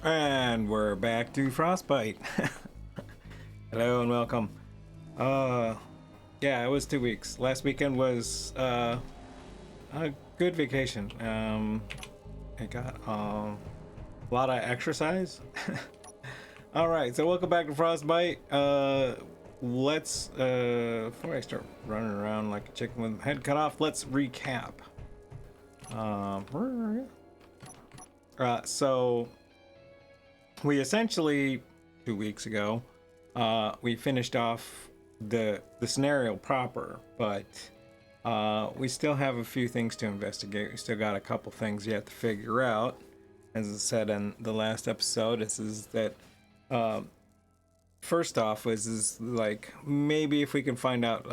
And we're back to Frostbite. Hello and welcome. Yeah, it was 2 weeks. Last weekend was a good vacation. I got a lot of exercise. All right, so welcome back to Frostbite. Let's before I start running around like a chicken with my head cut off, let's recap. So we essentially 2 weeks ago we finished off the scenario proper, but we still have a few things to investigate. We still got a couple things yet to figure out. As I said in the last episode, this is that first off is like maybe if we can find out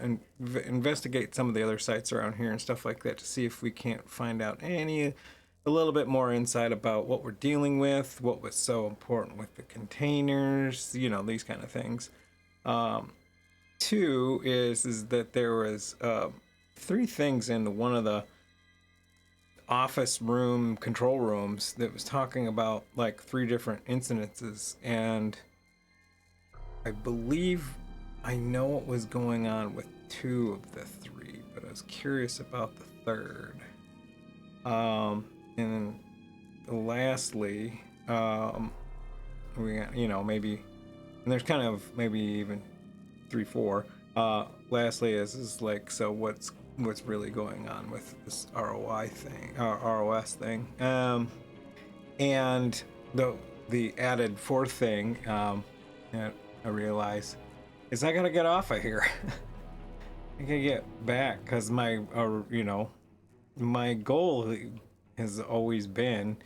and investigate some of the other sites around here and stuff like that to see if we can't find out a little bit more insight about what we're dealing with, what was so important with the containers, you know, these kind of things. Two is that there was three things in one of the office room control rooms that was talking about like three different incidences, and I believe I know what was going on with two of the three, but I was curious about the third. And then lastly, we got, you know, maybe, and there's kind of maybe even 3, 4. Lastly is like, so what's really going on with this ROI thing, ROS thing, and the added fourth thing that I realize is I gotta get off of here. I gotta get back because my you know, my goal has always been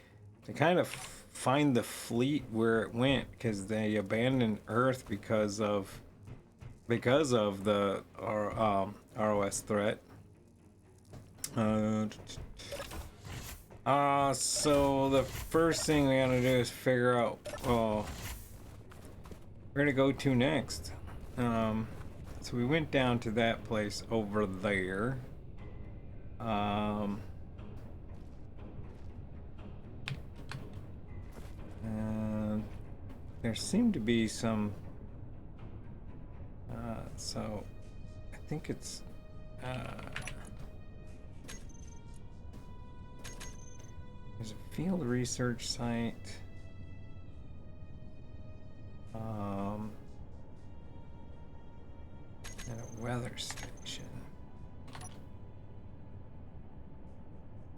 to kind of find the fleet where it went, because they abandoned Earth because of the ROS threat. So the first thing we gotta do is figure out where to go to next. So we went down to that place over there. And there seemed to be some so I think it's there's a field research site, and a weather station.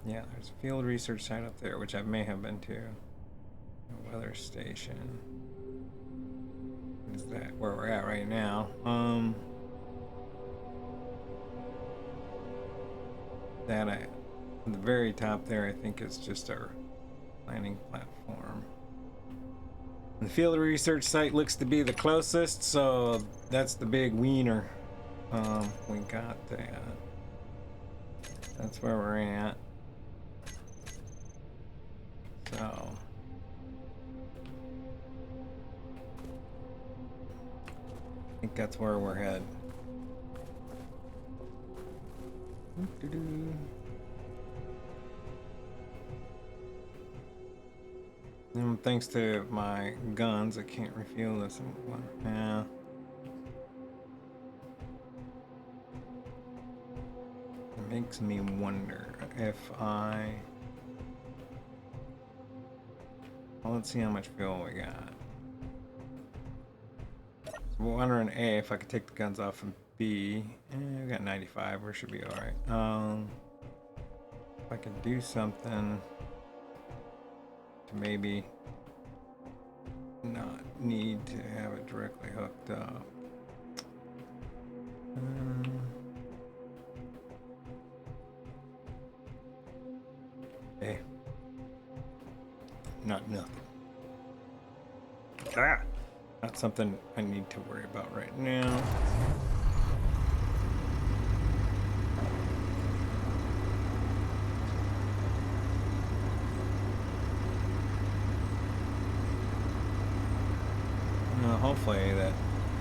Yeah, there's a field research site up there, which I may have been to. A weather station. Is that where we're at right now? That at the very top there, I think is just our landing platform. The field research site looks to be the closest, so that's the big wiener. We got that. That's where we're at. So I think that's where we're headed. And thanks to my guns, I can't refuel this one. Yeah. It makes me wonder if well, let's see how much fuel we got. So we're wondering A, if I could take the guns off, and B, we got 95, we should be alright. If I could do something to maybe not need to have it directly hooked up. Okay. Not nothing. Not something I need to worry about right now. Hopefully that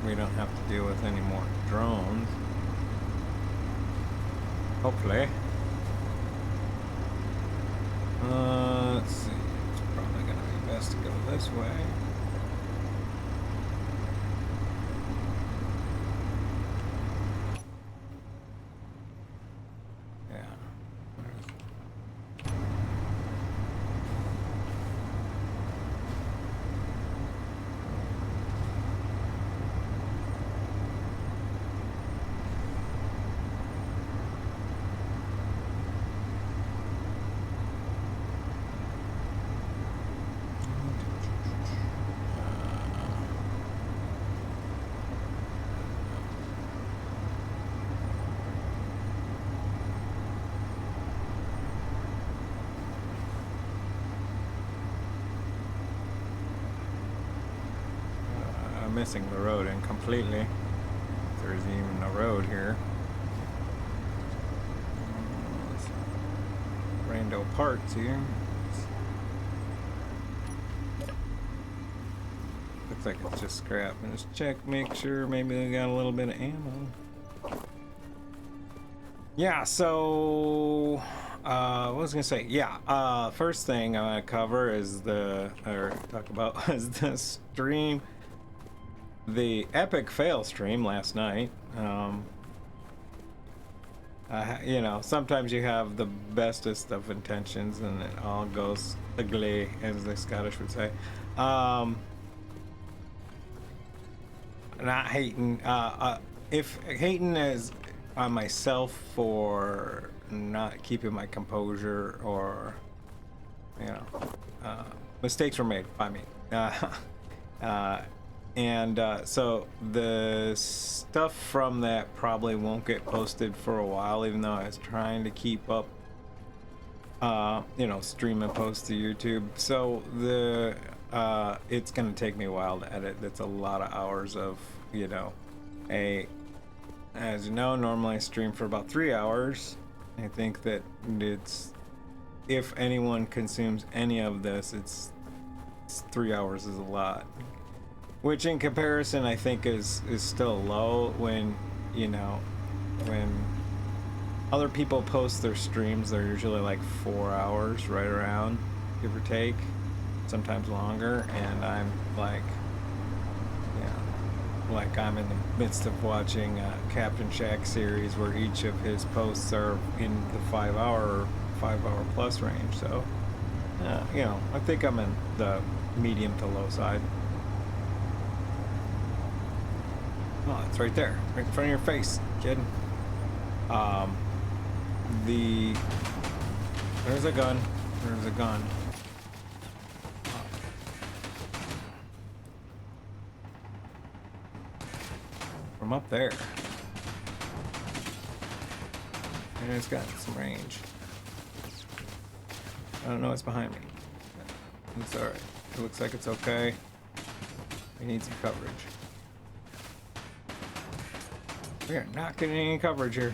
we don't have to deal with any more drones. Hopefully. Let's see. It's probably gonna be has to go this way. Yeah. Missing the road in completely. There's even a road here. Rando parts here. Looks like it's just scrap. And just check, make sure maybe we got a little bit of ammo. Yeah, so what was I gonna say? Yeah, first thing I want to cover is talk about is the stream. The epic fail stream last night. You know, sometimes you have the bestest of intentions and it all goes ugly, as the Scottish would say. Not hating. If hating is on myself for not keeping my composure, or you know, mistakes were made by me. So the stuff from that probably won't get posted for a while, even though I was trying to keep up, you know, stream and post to YouTube. So it's gonna take me a while to edit. That's a lot of hours of, you know, as you know, normally I stream for about 3 hours. I think that if anyone consumes any of this, it's 3 hours is a lot. Which in comparison I think is still low when, you know, when other people post their streams, they're usually like 4 hours, right around, give or take, sometimes longer, and I'm like, yeah, like I'm in the midst of watching a Captain Shack series where each of his posts are in the 5 hour plus range, so, you know, I think I'm in the medium to low side. Oh, it's right there, right in front of your face, kid. There's a gun. There's a gun. From up there. And it's got some range. I don't know what's behind me. It's alright. It looks like it's okay. We need some coverage. We are not getting any coverage here.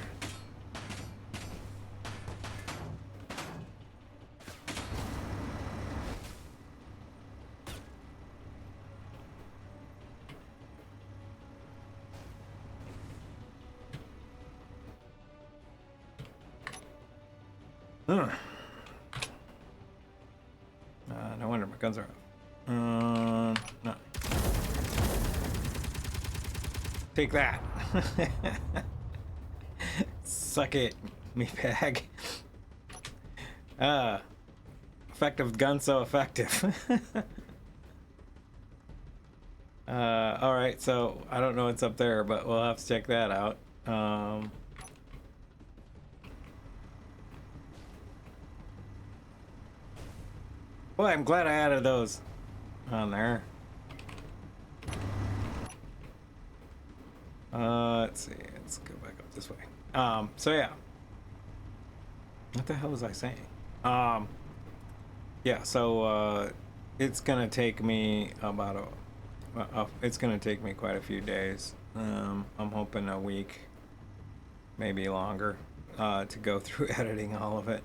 No wonder my guns are off. No. Take that. Suck it, me bag. Effective gun, so effective. Alright, so I don't know what's up there, but we'll have to check that out. Boy, I'm glad I added those on there. Let's see. Let's go back up this way. So yeah. What the hell was I saying? Yeah, so, it's gonna take me about it's gonna take me quite a few days. I'm hoping a week, maybe longer, to go through editing all of it.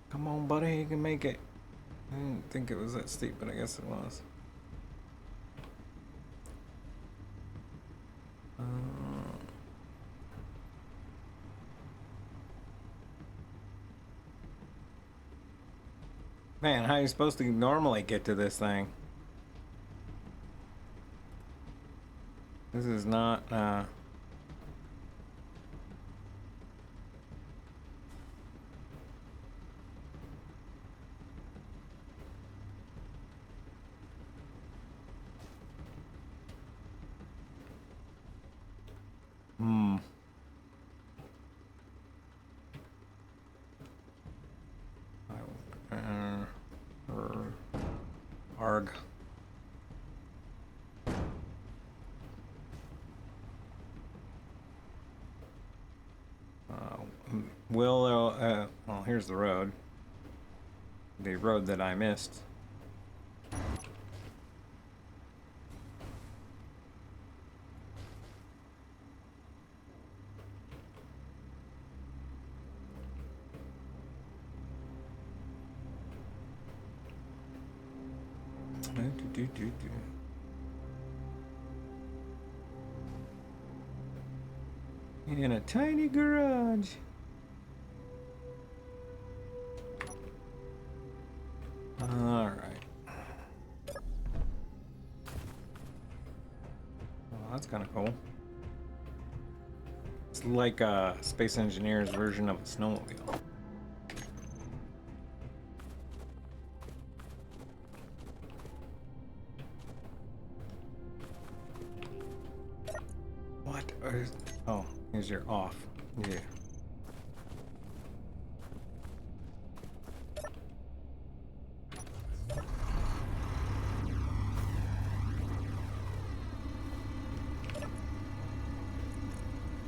Come on, buddy, you can make it. I didn't think it was that steep, but I guess it was. Man, how are you supposed to normally get to this thing? This is not, hmm. Arg. Well, here's the road. The road that I missed. In a tiny garage. All right. Well, that's kind of cool. It's like a Space Engineer's version of a snowmobile. What? Oh, here's your off. Yeah.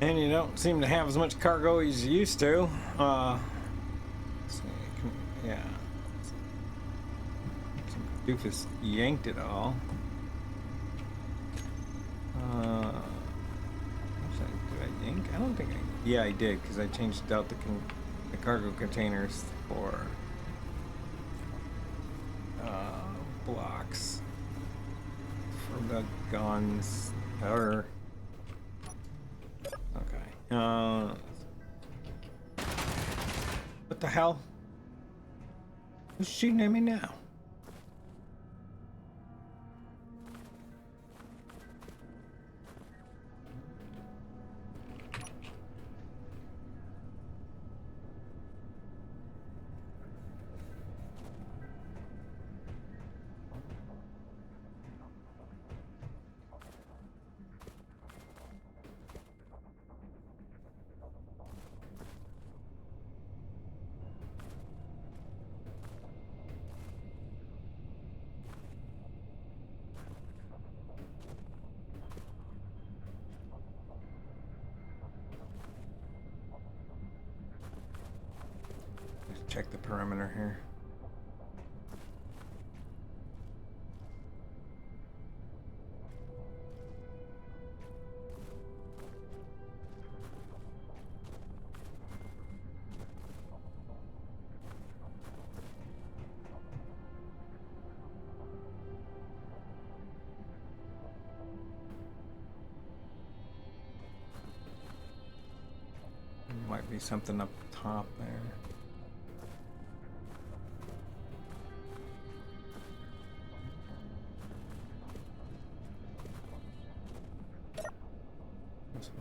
And you don't seem to have as much cargo as you used to. Yeah. Some doofus yanked it all. Did I yank? I don't think I... Yeah, I did, because I changed out the cargo containers for blocks for the guns. Or... Okay. What the hell? Who's shooting at me now? Check the perimeter here. There might be something up top there.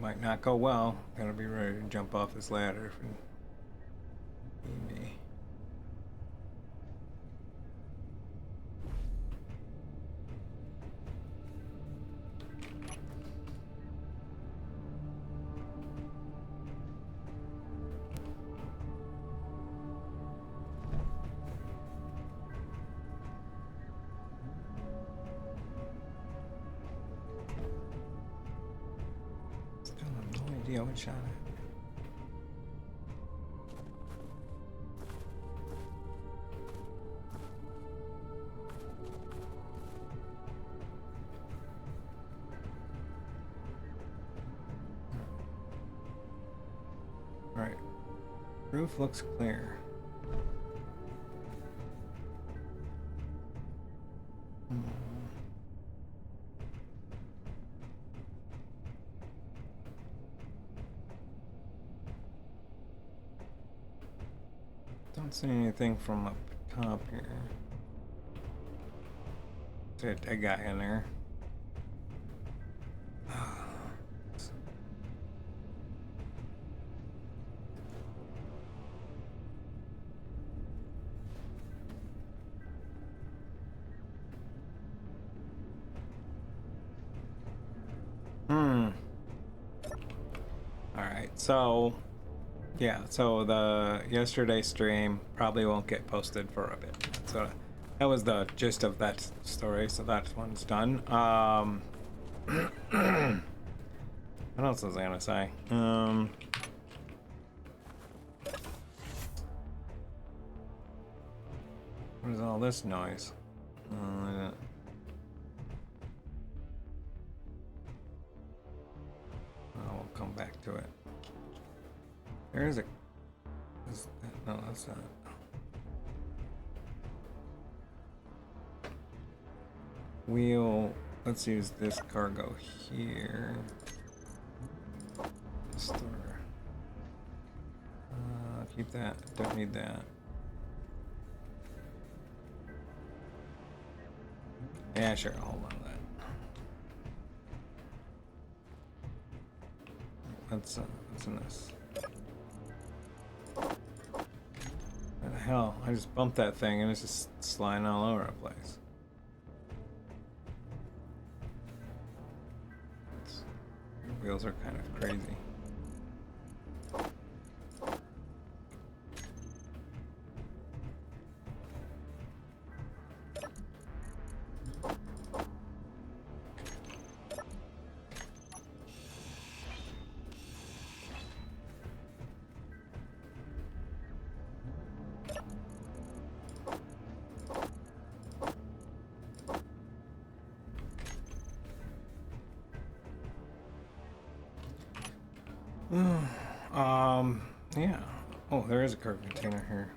Might not go well. Gotta be ready to jump off this ladder if need be. What shot it? All right, roof looks clear. Don't see anything from up top here. There's a guy in there. Alright, so yeah, so the yesterday stream probably won't get posted for a bit. So that was the gist of that story, so that one's done. What else was I gonna say? What is all this noise? We'll come back to it. There is a... no, that's not... Wheel... Let's use this cargo here. Store. Keep that. Don't need that. Yeah, sure. Hold on to that. What's in this? What the hell? I just bumped that thing and it's just sliding all over the place. The wheels are kind of crazy. Yeah. Oh, there is a cargo container here.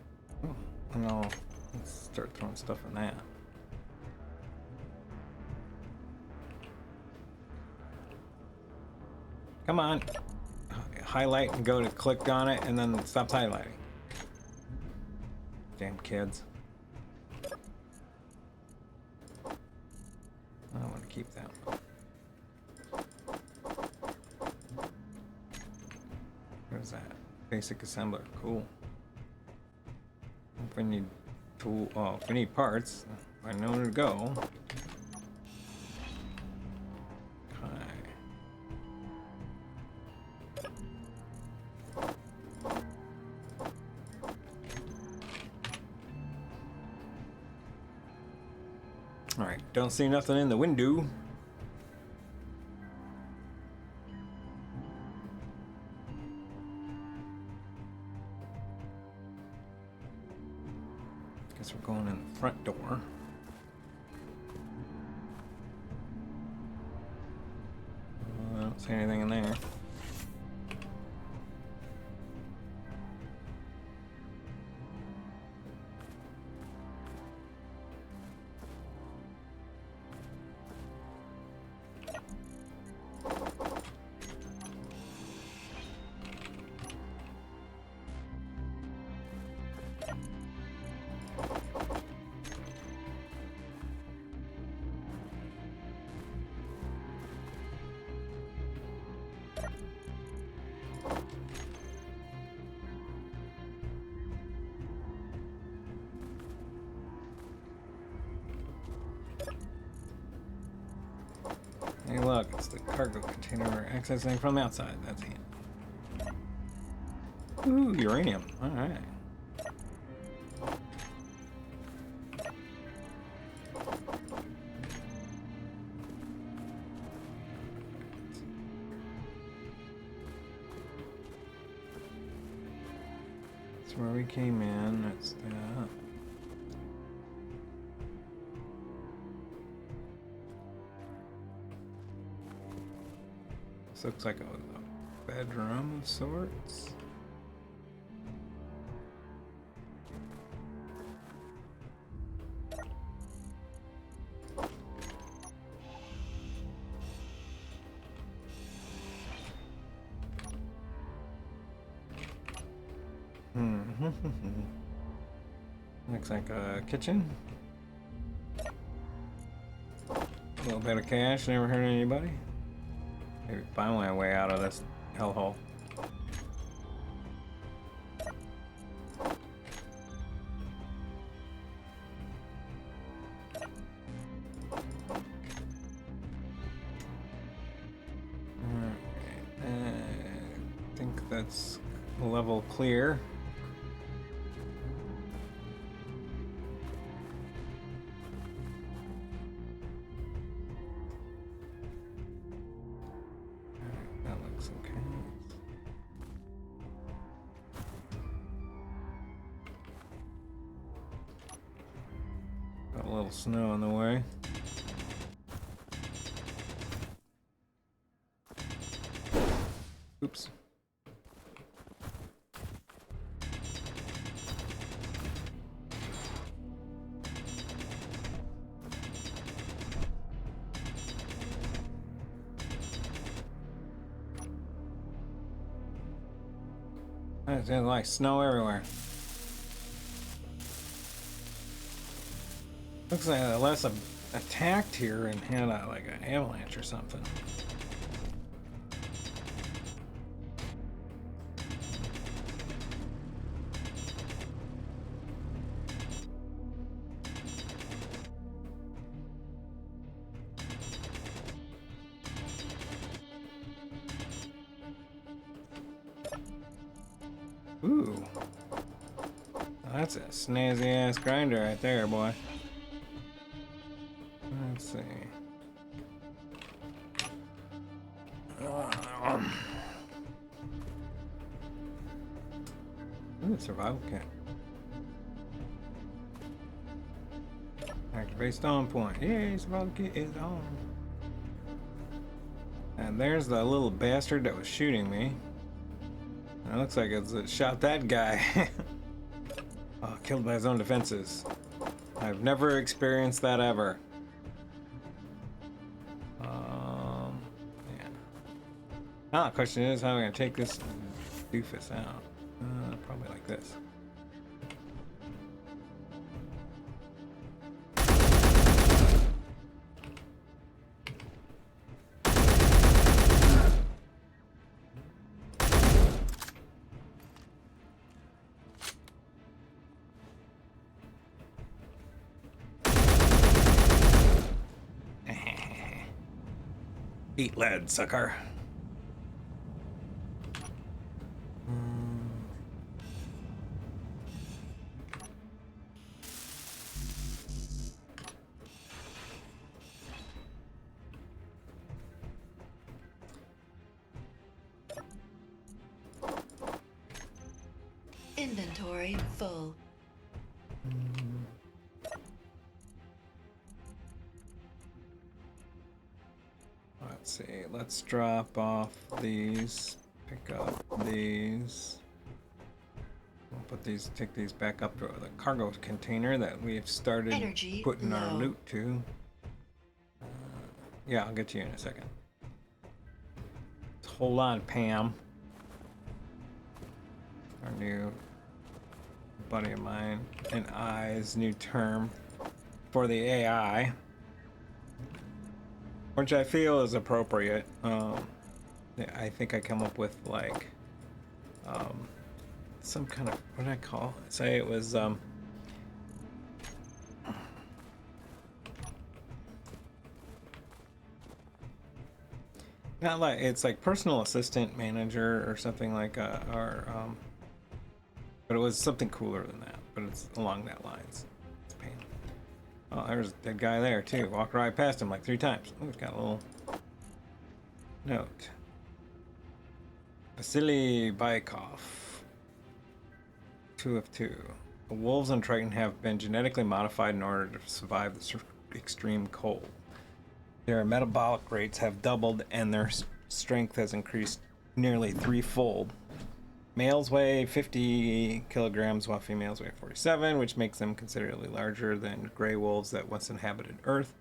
Oh, no. Let's start throwing stuff in that. Come on. Highlight and go to click on it and then stop highlighting. Damn kids. I want to keep that one. Where's that? Basic assembler. Cool. If we need tool, oh, if we need parts, I know where to go. Alright, don't see nothing in the window. Guess we're going in the front door. I don't see anything in there. Hey look, it's the cargo container we're accessing from the outside. That's it. Ooh, uranium. Alright. That's where we came in. That's that. This looks like a bedroom of sorts. Looks like a kitchen. A little bit of cash, never hurt anybody. Maybe find my way out of this hellhole. I think that's level clear. That looks okay. Got a little snow in the way. Oops. There's like snow everywhere. Looks like unless I'm attacked here and had a, like an avalanche or something. Ooh. That's a snazzy ass grinder right there, boy. Let's see. Ooh, survival kit. Activate stone point. Yay, survival kit is on. And there's the little bastard that was shooting me. It looks like it shot that guy. Oh, killed by his own defenses. I've never experienced that ever. Yeah. Ah, the question is, how am I going to take this doofus out? Probably like this. Eat lead, sucker. Inventory full. Let's see, let's drop off these, pick up these. We'll put these, take these back up to the cargo container that we've started Energy putting our low. loot to. Yeah, I'll get to you in a second. Hold on, Pam. Our new buddy of mine and I's new term for the AI. Which I feel is appropriate. I think I come up with like some kind of, what did I call it? Say it was not like, it's like personal assistant manager or something like but it was something cooler than that, but it's along that lines. It's a pain. Oh, there's a dead guy there too. Walked right past him like 3 times. Oh, he's got a little note. Vasily Baikov. 2 of 2. The wolves on Triton have been genetically modified in order to survive the extreme cold. Their metabolic rates have doubled and their strength has increased nearly 3-fold. Males weigh 50 kilograms while females weigh 47, which makes them considerably larger than gray wolves that once inhabited Earth.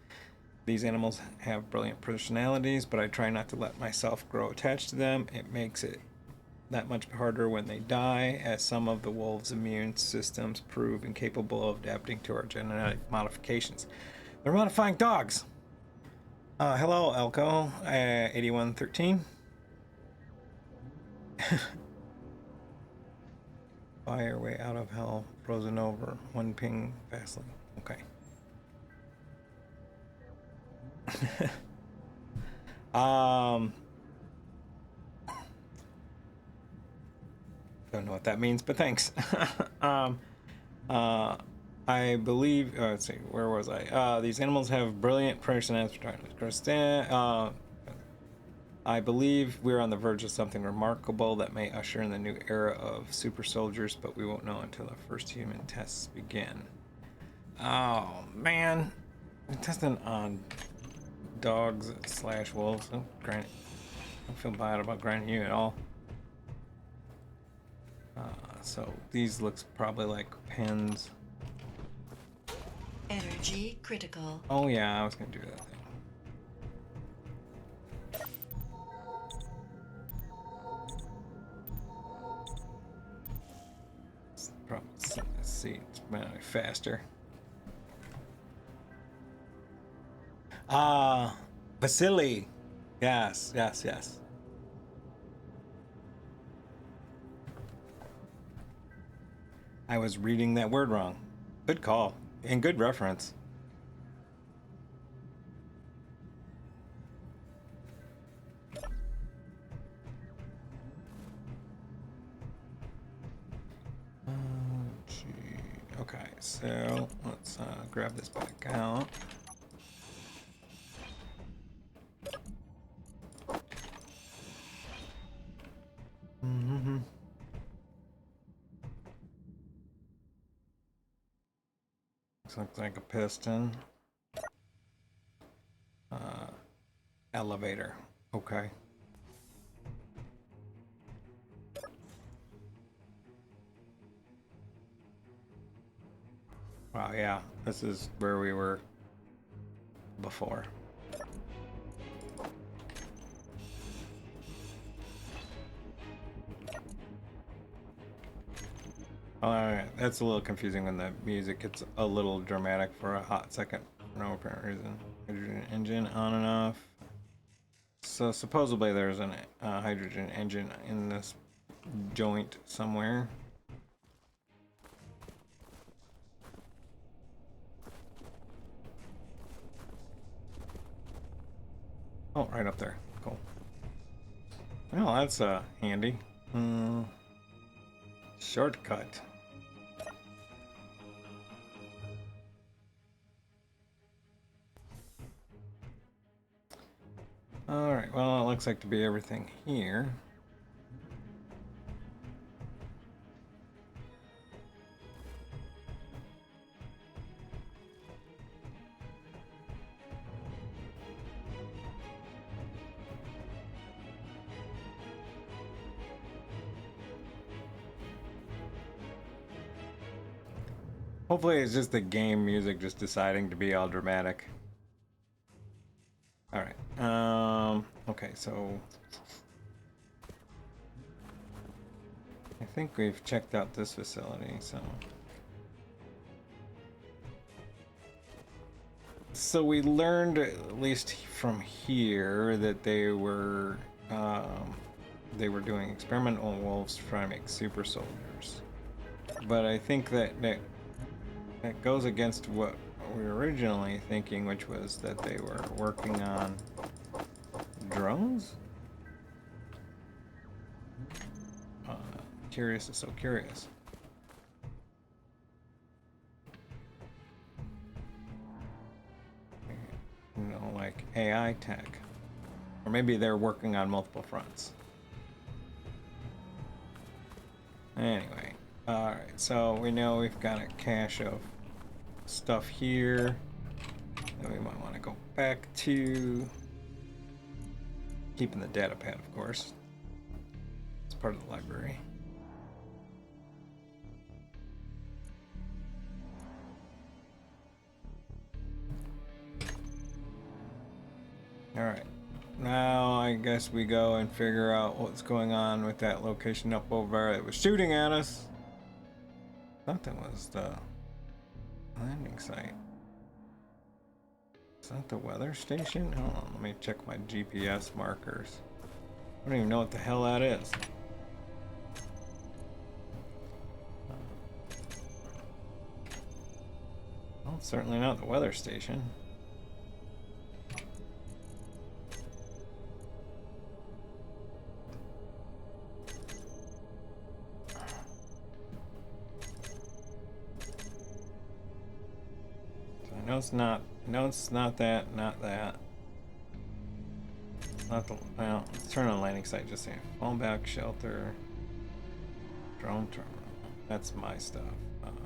These animals have brilliant personalities, but I try not to let myself grow attached to them. It makes it that much harder when they die, as some of the wolves' immune systems prove incapable of adapting to our genetic modifications. They're modifying dogs. Hello, Elko, 8113. Buy your way out of hell, frozen over, one ping fastly. Okay. Don't know what that means, but thanks. I believe. Let's see, where was I? These animals have brilliant personalities. I believe we're on the verge of something remarkable that may usher in the new era of super soldiers, but we won't know until the first human tests begin. Oh man, testing on dogs / wolves. Oh, granted, I don't feel bad about granting you at all. So these looks probably like pens. Energy critical. Oh yeah, I was gonna do that thing. Probably see it's faster. Vasily. Yes. I was reading that word wrong. Good call and good reference. Okay, so let's grab this back out. Looks like a piston. Elevator. Okay. Wow, yeah. This is where we were before. Alright, that's a little confusing when the music gets a little dramatic for a hot second for no apparent reason. Hydrogen engine on and off. So supposedly there's a hydrogen engine in this joint somewhere. Oh, right up there. Cool. Well, that's handy. Shortcut. Alright, well, it looks like to be everything here. Hopefully it's just the game music just deciding to be all dramatic. Alright, okay, so I think we've checked out this facility, so we learned, at least from here, that they were doing experimental wolves trying to make super soldiers. But I think that goes against what we were originally thinking, which was that they were working on drones? Curious is so curious. You know, like AI tech. Or maybe they're working on multiple fronts. Anyway, alright, so we know we've got a cache of stuff here that we might want to go back to. Keeping the data pad, of course. It's part of the library. Alright. now I guess we go and figure out what's going on with that location up over there. It was shooting at us. I thought that was the landing site. Is that the weather station? Hold on, let me check my GPS markers. I don't even know what the hell that is. Well, it's certainly not the weather station. No, it's not. No, it's not that. Not that. Not the. Well, let's turn on landing site. Just saying. Fallback shelter. Drone terminal. That's my stuff. I'm gonna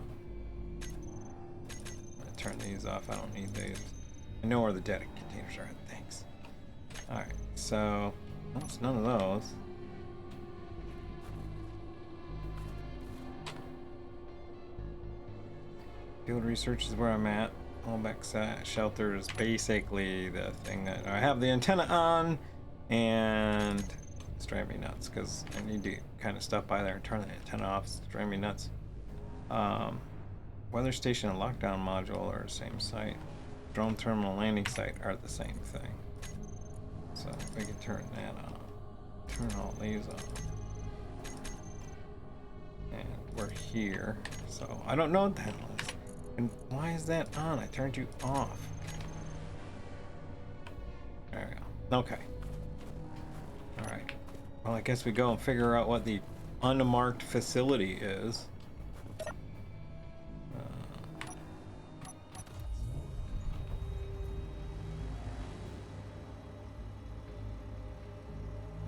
turn these off. I don't need these. I know where the data containers are. Thanks. All right. So, well, it's none of those. Field research is where I'm at. Fallback shelter is basically the thing that I have the antenna on, and it's driving me nuts because I need to kind of stop by there and turn the antenna off. It's driving me nuts. Weather station and lockdown module are the same site. Drone terminal landing site are the same thing. So we can turn that on. Turn all these on. And we're here. So I don't know what the hell is. And why is that on? I turned you off. There we go. Okay. Alright. Well, I guess we go and figure out what the unmarked facility is. Then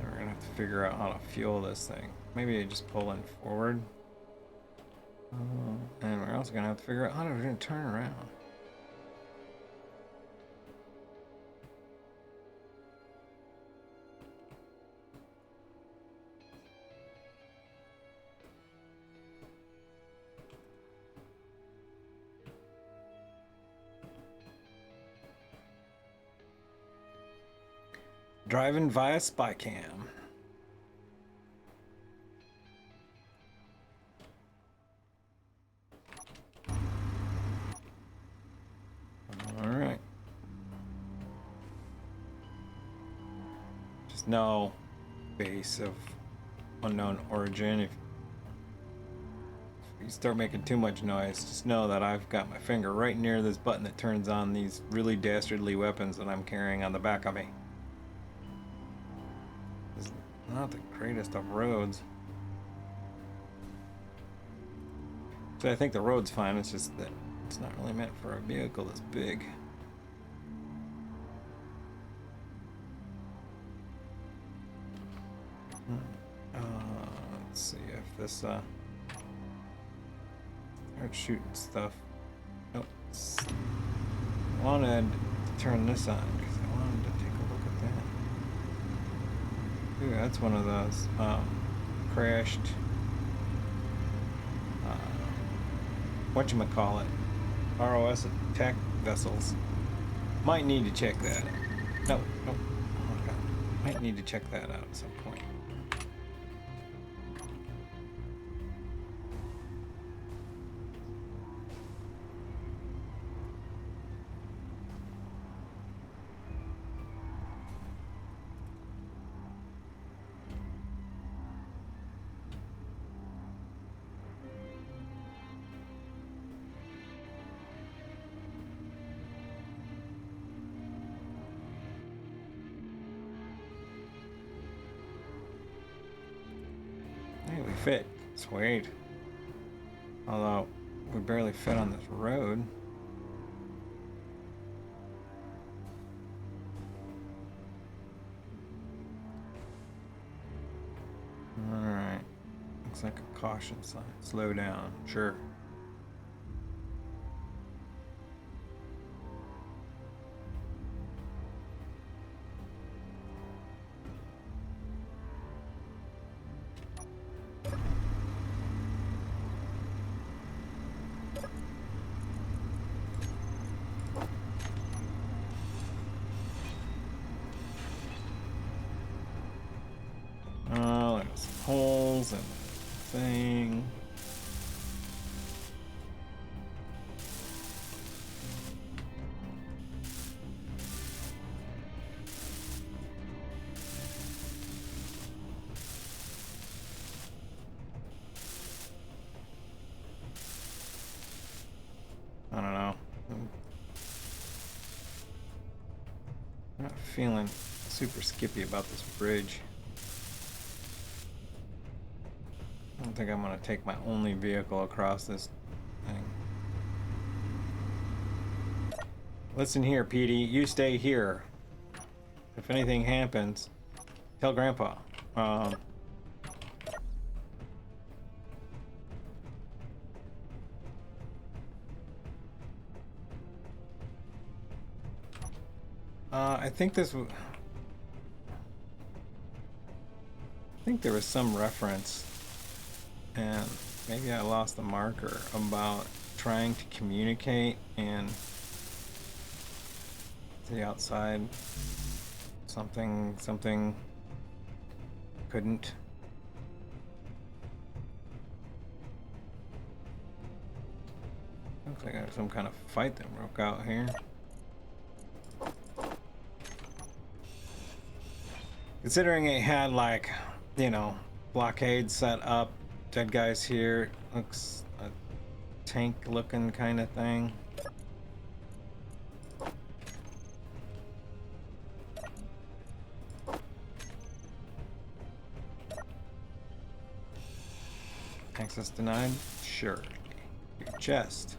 we're gonna have to figure out how to fuel this thing. Maybe I just pull in forward. And we're also gonna have to figure out how to turn around. Driving via Spycam. Alright. Just know base of unknown origin. If you start making too much noise, just know that I've got my finger right near this button that turns on these really dastardly weapons that I'm carrying on the back of me. It's not the greatest of roads. So I think the road's fine, it's just that it's not really meant for a vehicle that's big. Let's see if this start shooting stuff. Nope. I wanted to turn this on because I wanted to take a look at that. Ooh, that's one of those crashed whatchamacallit, ROS attack vessels. Might need to check that out. No. Oh my god. Might need to check that out at some point. Hey, we fit. Sweet. Although, we barely fit on this road. Alright. Looks like a caution sign. Slow down. Sure. anything. I don't know. I'm not feeling super skippy about this bridge. I don't think I'm gonna take my only vehicle across this thing. Listen here, Petey. You stay here. If anything happens, tell Grandpa. I think this. I think there was some reference, and maybe I lost the marker about trying to communicate and to the outside. Something couldn't. Looks like there's some kind of fight that broke out here. Considering it had, like, you know, blockade set up, dead guys here, looks a tank looking kind of thing. Access denied? Sure. Your chest.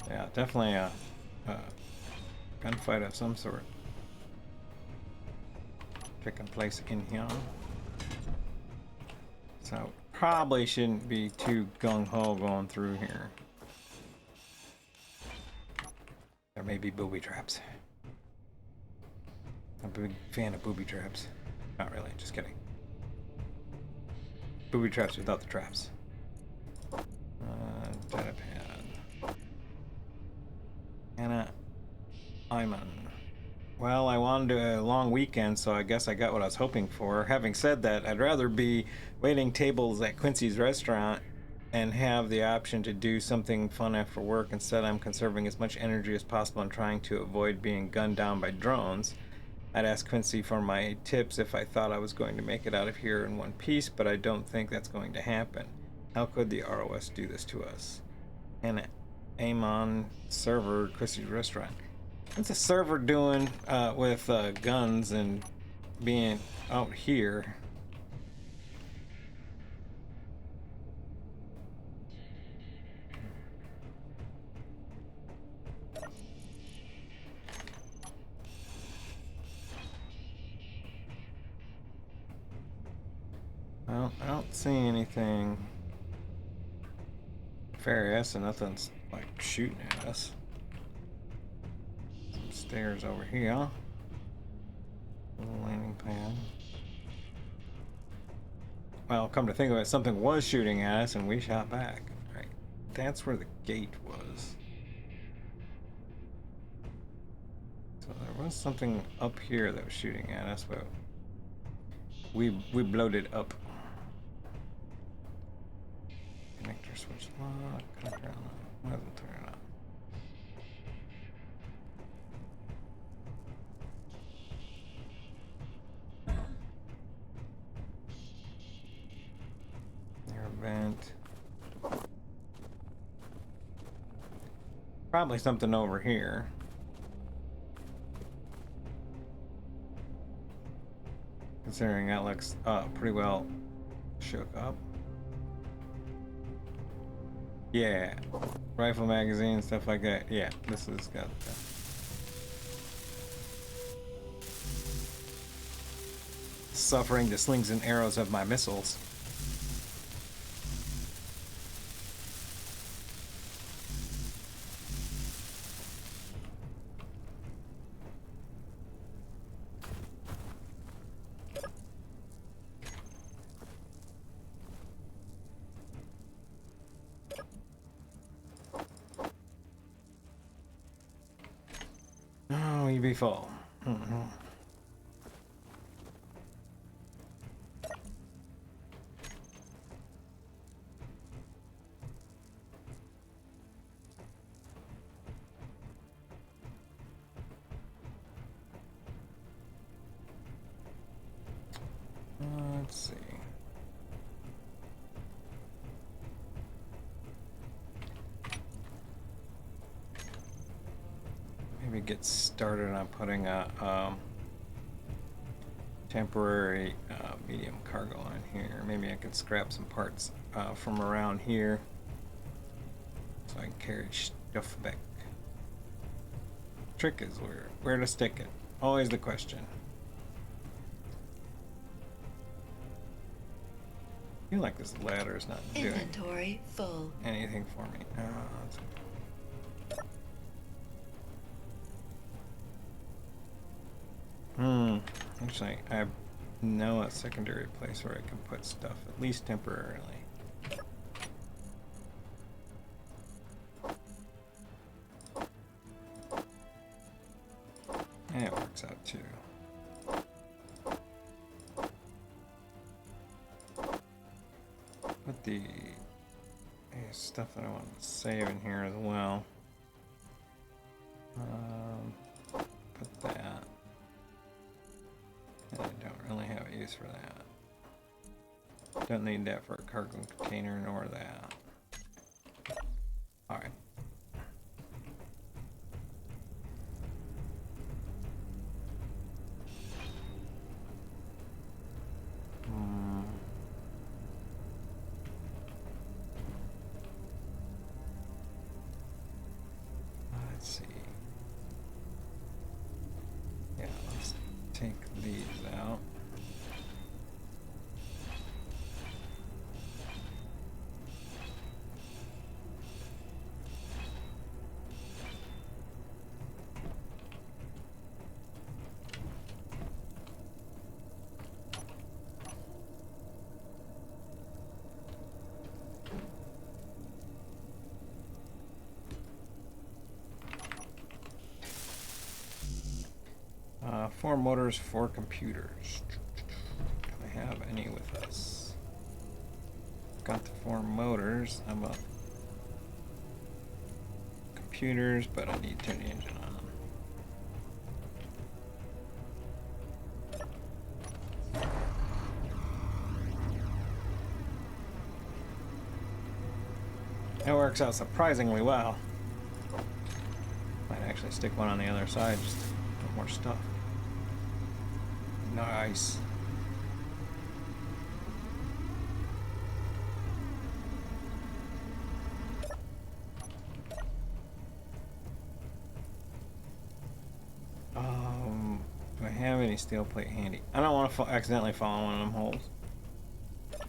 Yeah, definitely a gunfight of some sort taking place in here. So probably shouldn't be too gung-ho going through here. There may be booby traps. I'm a big fan of booby traps. Not really, just kidding. Booby traps without the traps. Data pad. Anna Iman. Well, I wanted a long weekend, so I guess I got what I was hoping for. Having said that, I'd rather be waiting tables at Quincy's restaurant and have the option to do something fun after work. Instead, I'm conserving as much energy as possible and trying to avoid being gunned down by drones. I'd ask Quincy for my tips if I thought I was going to make it out of here in one piece, but I don't think that's going to happen. How could the ROS do this to us? And Amon server, Quincy's restaurant. What's a server doing with guns and being out here? Well, I don't see anything nefarious, and nothing's like shooting at us. Some stairs over here. Little landing pad. Well, come to think of it, something was shooting at us and we shot back. Right. That's where the gate was. So there was something up here that was shooting at us, but we blowed it up. Connector switch lock. Connector on. Wasn't turning on. Air vent. Probably something over here. Considering that looks pretty well shook up. Yeah, rifle magazine, stuff like that. Yeah, this has got that. Suffering the slings and arrows of my missiles. Oh, you be full. Let's see. Maybe get started on putting a temporary medium cargo on here. Maybe I can scrap some parts from around here so I can carry stuff back. Trick is where to stick it. Always the question. I feel like this ladder is not doing Inventory full. anything for me. Actually, I know a secondary place where I can put stuff, at least temporarily. Yeah, it works out too. Put the stuff that I want to save in here as well. Put that. I don't really have a use for that. Don't need that for a cargo container nor that. Alright. Let's see. Yeah, let's take these out. Four motors, four computers. Do I have any with us? Got the four motors. How about computers? But I need to turn the engine on. That works out surprisingly well. Might actually stick one on the other side just to put more stuff. Nice. Do I have any steel plate handy? I don't want to accidentally fall in one of them holes.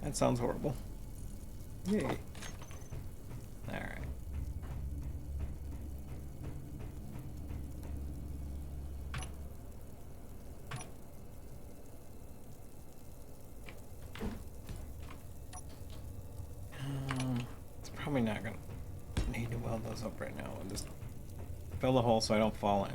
That sounds horrible. Yay. Alright. It's probably not gonna need to weld those up right now. I'll just fill the hole so I don't fall in.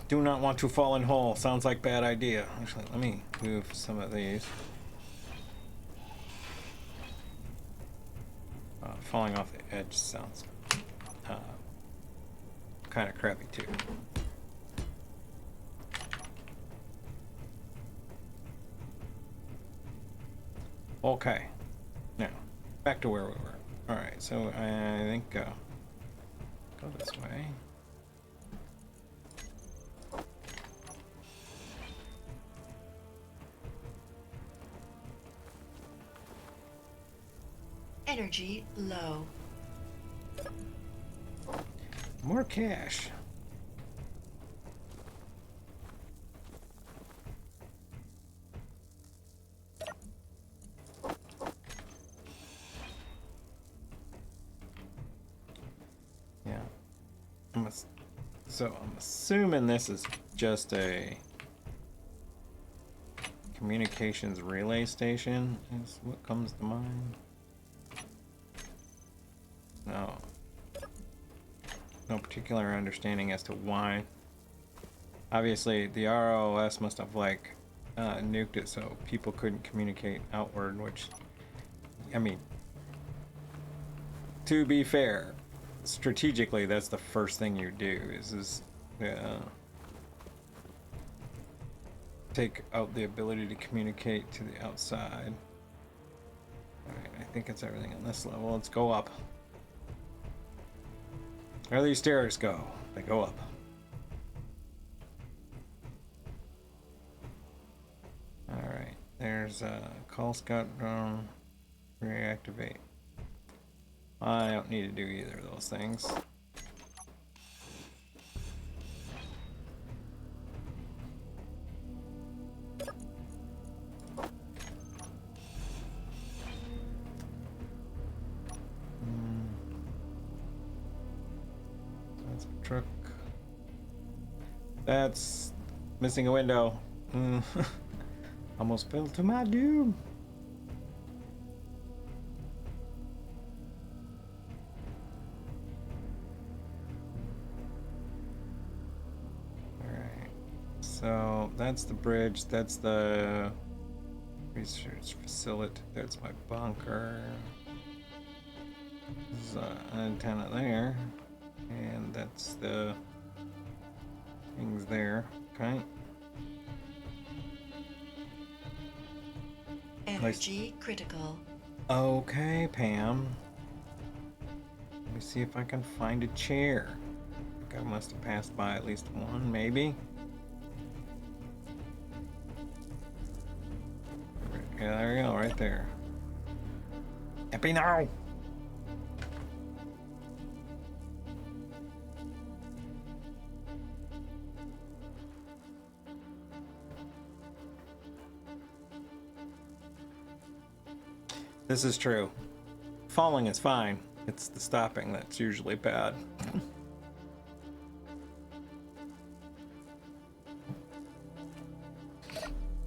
Do not want to fall in hole. Sounds like bad idea. Actually, let me move some of these. Falling off the edge sounds kind of crappy too. Okay. Now, back to where we were. Alright, so I think go this way. Energy low. More cash. So I'm assuming this is just a communications relay station is what comes to mind. No. No particular understanding as to why. Obviously, the ROS must have like nuked it so people couldn't communicate outward, which, I mean, to be fair, strategically, that's the first thing you do is take out the ability to communicate to the outside. Alright, I think it's everything on this level. Let's go up. Where these stairs go? They go up. Alright, there's a call scout drone. Reactivate. I don't need to do either of those things. That's a truck. That's missing a window. Almost fell to my doom. So that's the bridge, that's the research facility, that's my bunker. There's an antenna there, and that's the things there, okay? Energy critical. Okay, Pam. Let me see if I can find a chair. I think I must have passed by at least one, maybe. Yeah, there we go, right there. Happy now! This is true. Falling is fine. It's the stopping that's usually bad.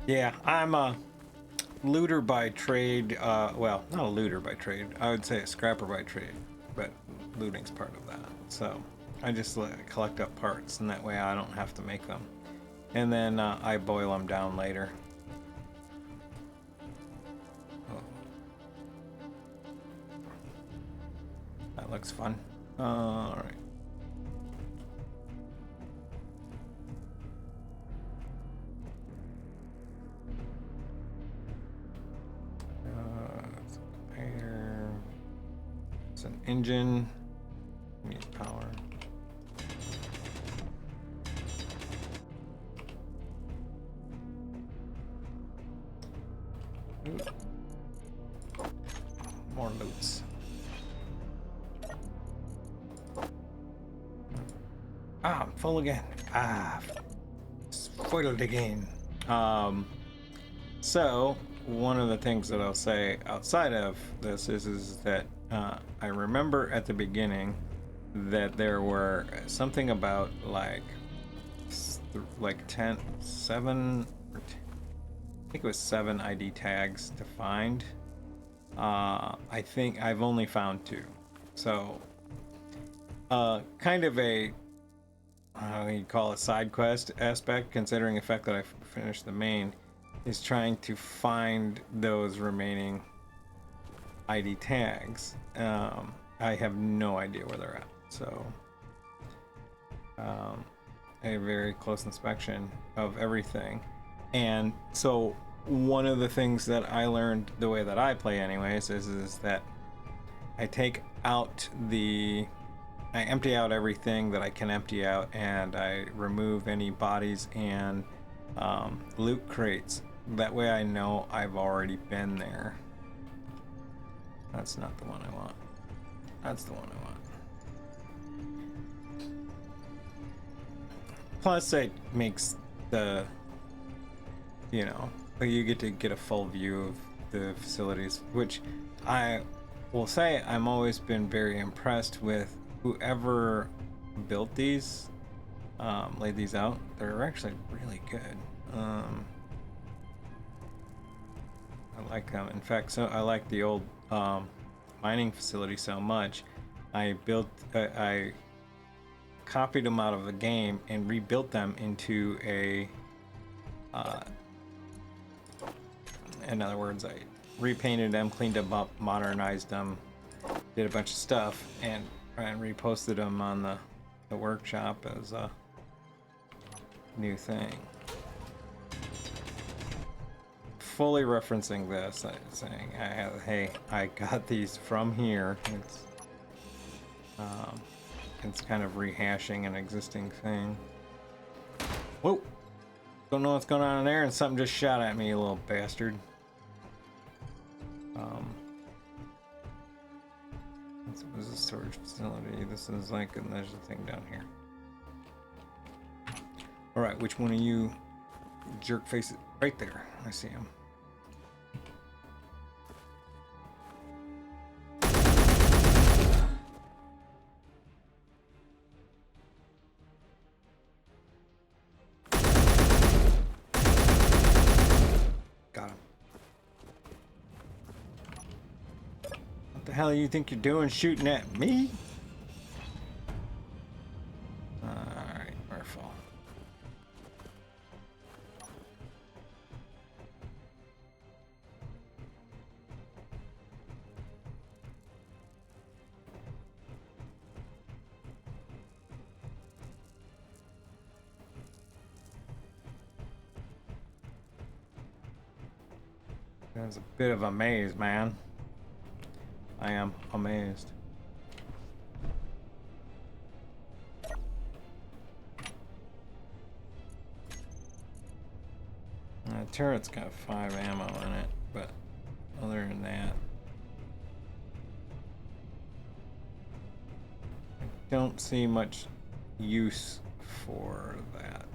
Yeah, I'm a looter by trade. Well, not a looter by trade. I would say a scrapper by trade, but looting's part of that. So I just collect up parts, and that way I don't have to make them. And then I boil them down later. That looks fun. All right. It's a conveyor. It's an engine. Needs power. Ooh. More loots. Ah, I'm full again. Ah, spoiled again. So one of the things that I'll say outside of this is that I remember at the beginning that there were something about like 7 or I think it was 7 ID tags to find. I think I've only found 2, so kind of a you call it side quest aspect, considering the fact that I finished the main, is trying to find those remaining ID tags. I have no idea where they're at, so a very close inspection of everything. And so one of the things that I learned the way that I play anyways is that I take out I empty out everything that I can empty out, and I remove any bodies and loot crates. That way I know I've already been there. That's not the one I want. That's the one I want. Plus it makes the, you get to get a full view of the facilities, which I will say I'm always been very impressed with whoever built these, laid these out, they're actually really good. I like them. In fact, so I like the old mining facility so much. I copied them out of the game and rebuilt them into a. In other words, I repainted them, cleaned them up, modernized them, did a bunch of stuff, and reposted them on the workshop as a new thing. Fully referencing this, saying, "Hey, I got these from here." It's kind of rehashing an existing thing. Whoa! Don't know what's going on in there, and something just shot at me, you little bastard. This was a storage facility. This is like, and there's a thing down here. All right, which one of you jerk faces? Right there, I see him. Got him. What the hell do you think you're doing shooting at me? Alright, we're full. That's a bit of a maze, man. I am amazed. The turret's got 5 ammo in it, but other than that, I don't see much use for that.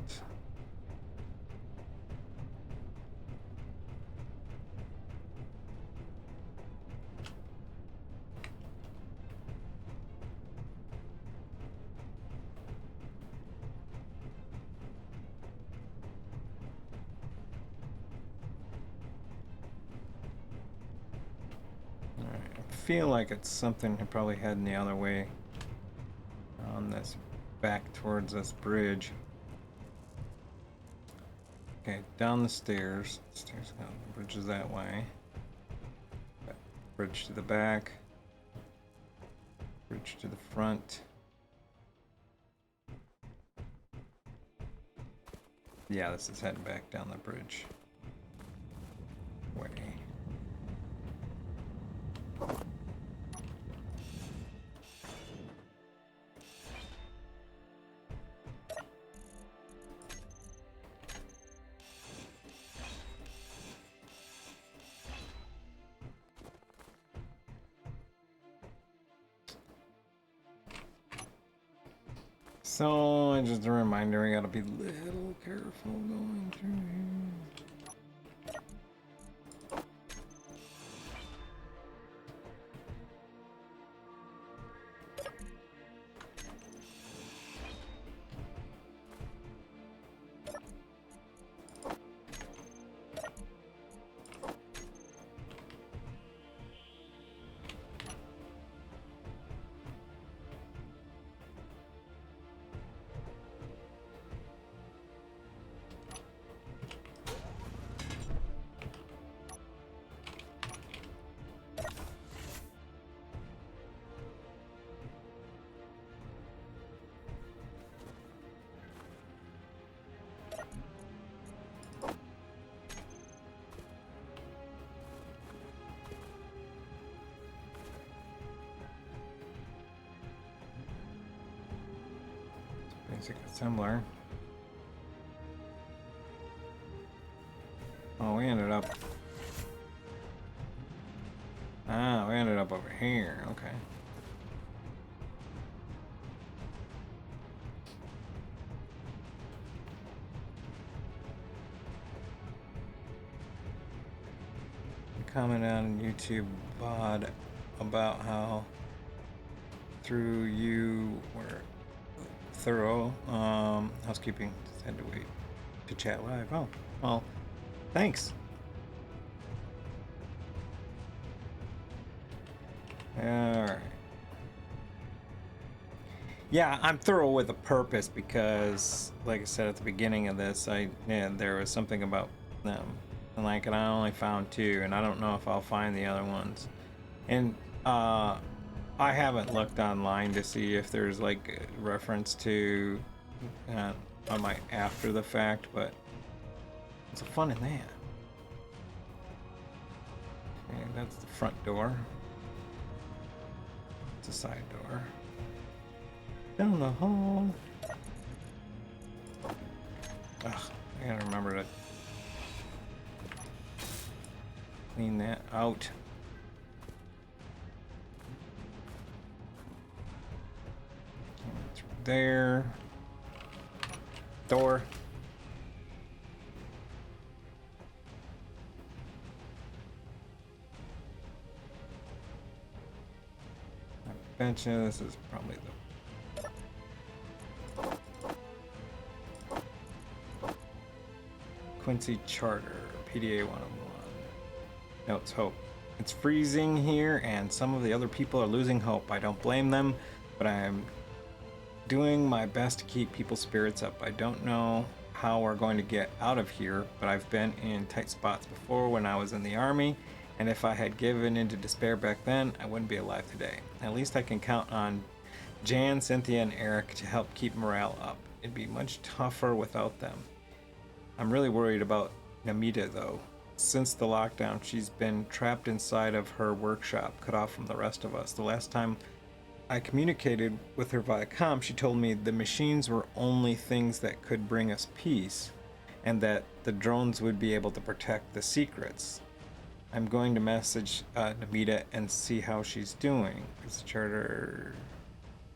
Feel like it's something I probably heading the other way on this back towards this bridge. Okay, down the stairs. Stairs down, the bridge is that way. Bridge to the back. Bridge to the front. Yeah, this is heading back down the bridge way. So, just a reminder, I gotta be a little careful going through here. Basic assembler. Oh, we ended up over here. Okay. Comment on YouTube VOD about how through you were thorough. Housekeeping. Just had to wait to chat live. Oh, well, thanks. Alright. Yeah, I'm thorough with a purpose because, like I said at the beginning of this, there was something about them, and like, I only found 2, and I don't know if I'll find the other ones. And I haven't looked online to see if there's like a reference to on my after the fact, but what's the fun in that? Okay, that's the front door. It's a side door. Down the hall. Ugh, I gotta remember to clean that out. It's right there. Door. Benches. This is probably the Quincy Charter, PDA 101. Notes hope. It's freezing here and some of the other people are losing hope. I don't blame them, but I'm doing my best to keep people's spirits up. I don't know how we're going to get out of here, but I've been in tight spots before when I was in the army, and if I had given into despair back then, I wouldn't be alive today. At least I can count on Jan, Cynthia, and Eric to help keep morale up. It'd be much tougher without them. I'm really worried about Namita though. Since the lockdown, she's been trapped inside of her workshop, cut off from the rest of us. The last time I communicated with her via comm, she told me the machines were only things that could bring us peace, and that the drones would be able to protect the secrets. I'm going to message Namita and see how she's doing. It's Charter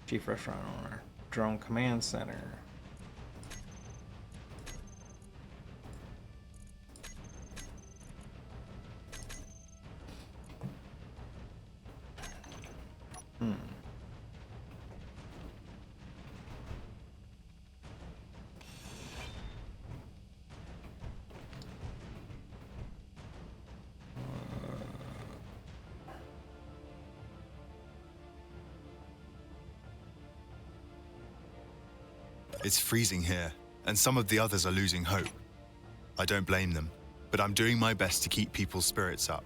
Chief Restaurant Owner, Drone Command Center. It's freezing here, and some of the others are losing hope. I don't blame them, but I'm doing my best to keep people's spirits up.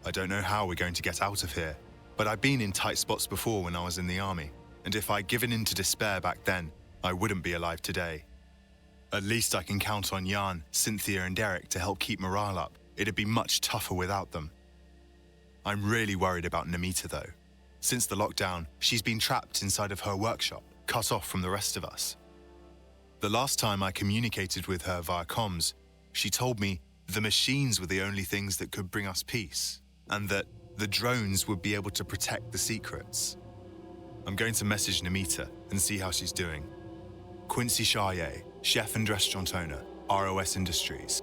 I don't know how we're going to get out of here, but I've been in tight spots before when I was in the army, and if I'd given in to despair back then, I wouldn't be alive today. At least I can count on Jan, Cynthia, and Derek to help keep morale up. It'd be much tougher without them. I'm really worried about Namita though. Since the lockdown, she's been trapped inside of her workshop, cut off from the rest of us. The last time I communicated with her via comms, she told me the machines were the only things that could bring us peace, and that the drones would be able to protect the secrets. I'm going to message Namita and see how she's doing. Quincy Charrier, chef and restaurant owner, ROS Industries.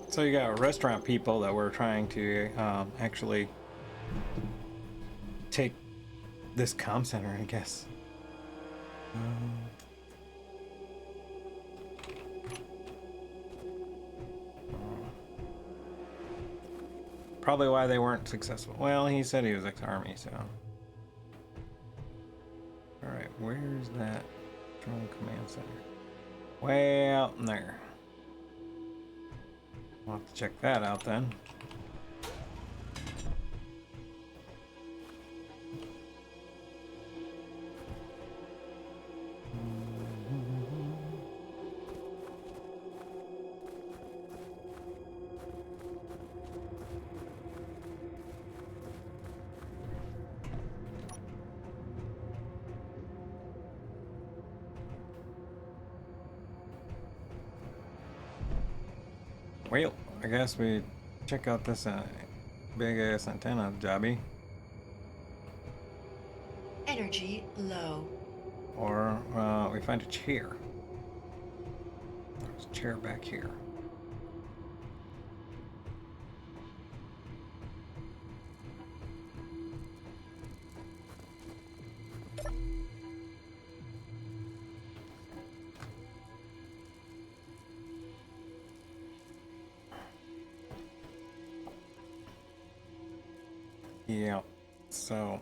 So you got restaurant people that were trying to actually take this comm center, I guess. Probably why they weren't successful. Well, he said he was ex-army, so. Alright, where's that drone command center? Way out in there. I'll have to check that out then. Well, I guess we check out this big ass antenna jobby. Energy low. Or we find a chair. There's a chair back here. Yeah. So.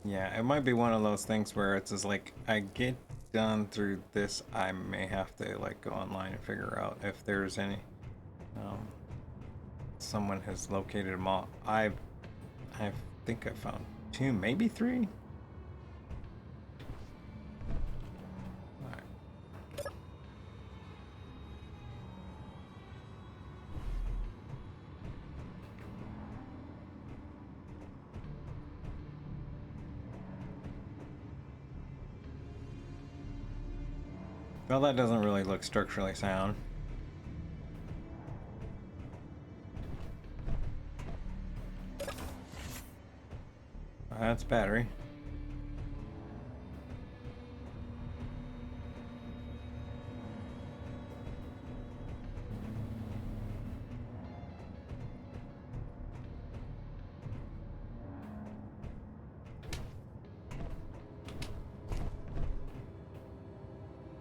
Yeah, it might be one of those things where it's just like I get done through this, I may have to like go online and figure out if there's any um, someone has located them all. I think I found 2, maybe 3. All right. Well, that doesn't really look structurally sound. That's battery.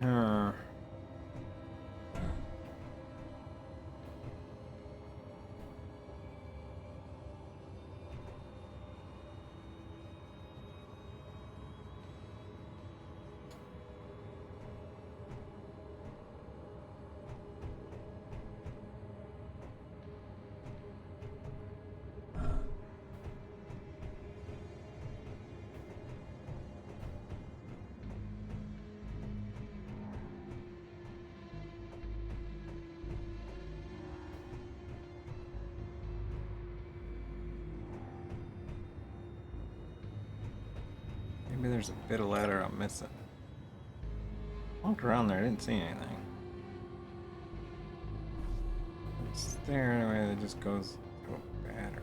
Uh, Maybe there's a bit of ladder I'm missing. Walked around there, I didn't see anything. It's there anyway, that just goes to a battery.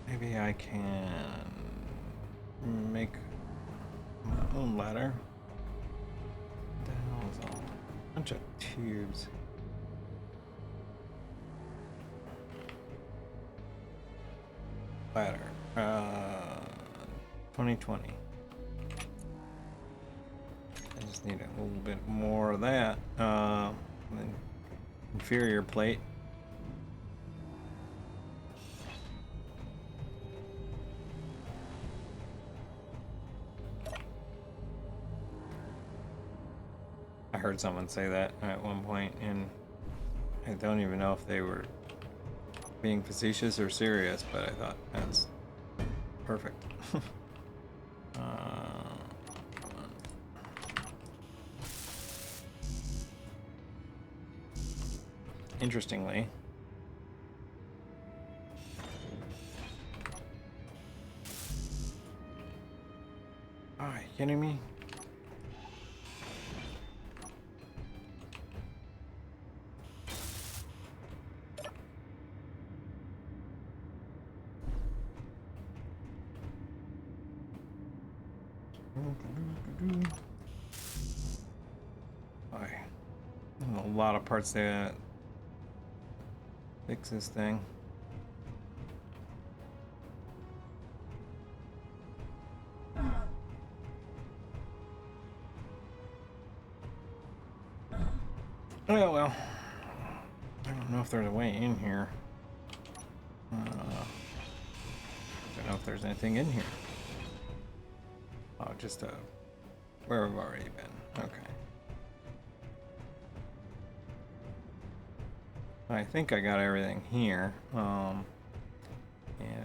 Maybe I can make my own ladder. What the hell is all? A bunch of tubes. Ladder. 2020. I just need a little bit more of that. Then inferior plate. I heard someone say that at one point, and I don't even know if they were being facetious or serious, but I thought that's perfect. Interestingly, are you kidding me? A lot of parts there. Fix this thing. Oh well. I don't know if there's a way in here. I don't know if there's anything in here. Oh, just where we've already been. Okay. I think I got everything here. And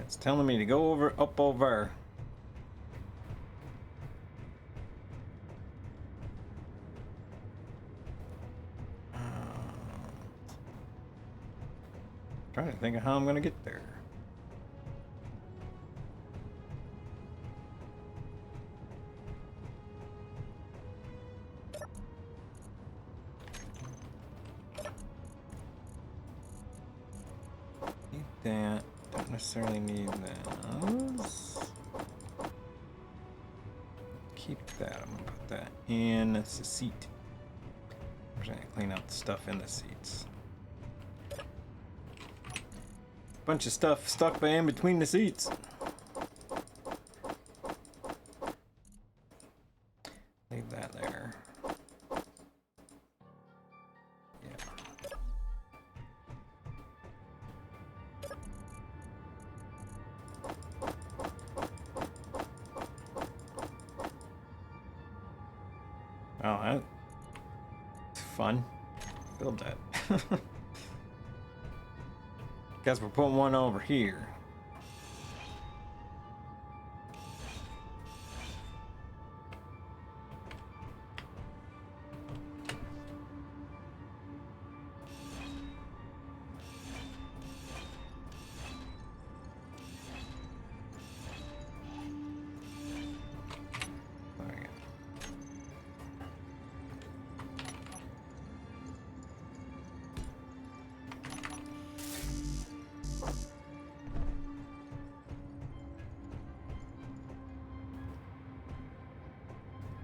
it's telling me to go up over. Trying to think of how I'm gonna get there. That don't necessarily need those. keep that. I'm gonna put that in the seat. I'm gonna clean out the stuff in the seats. Bunch of stuff stuck in between the seats. Leave that there. Yeah. Oh, that's fun. Build that. Guess we're putting one over here.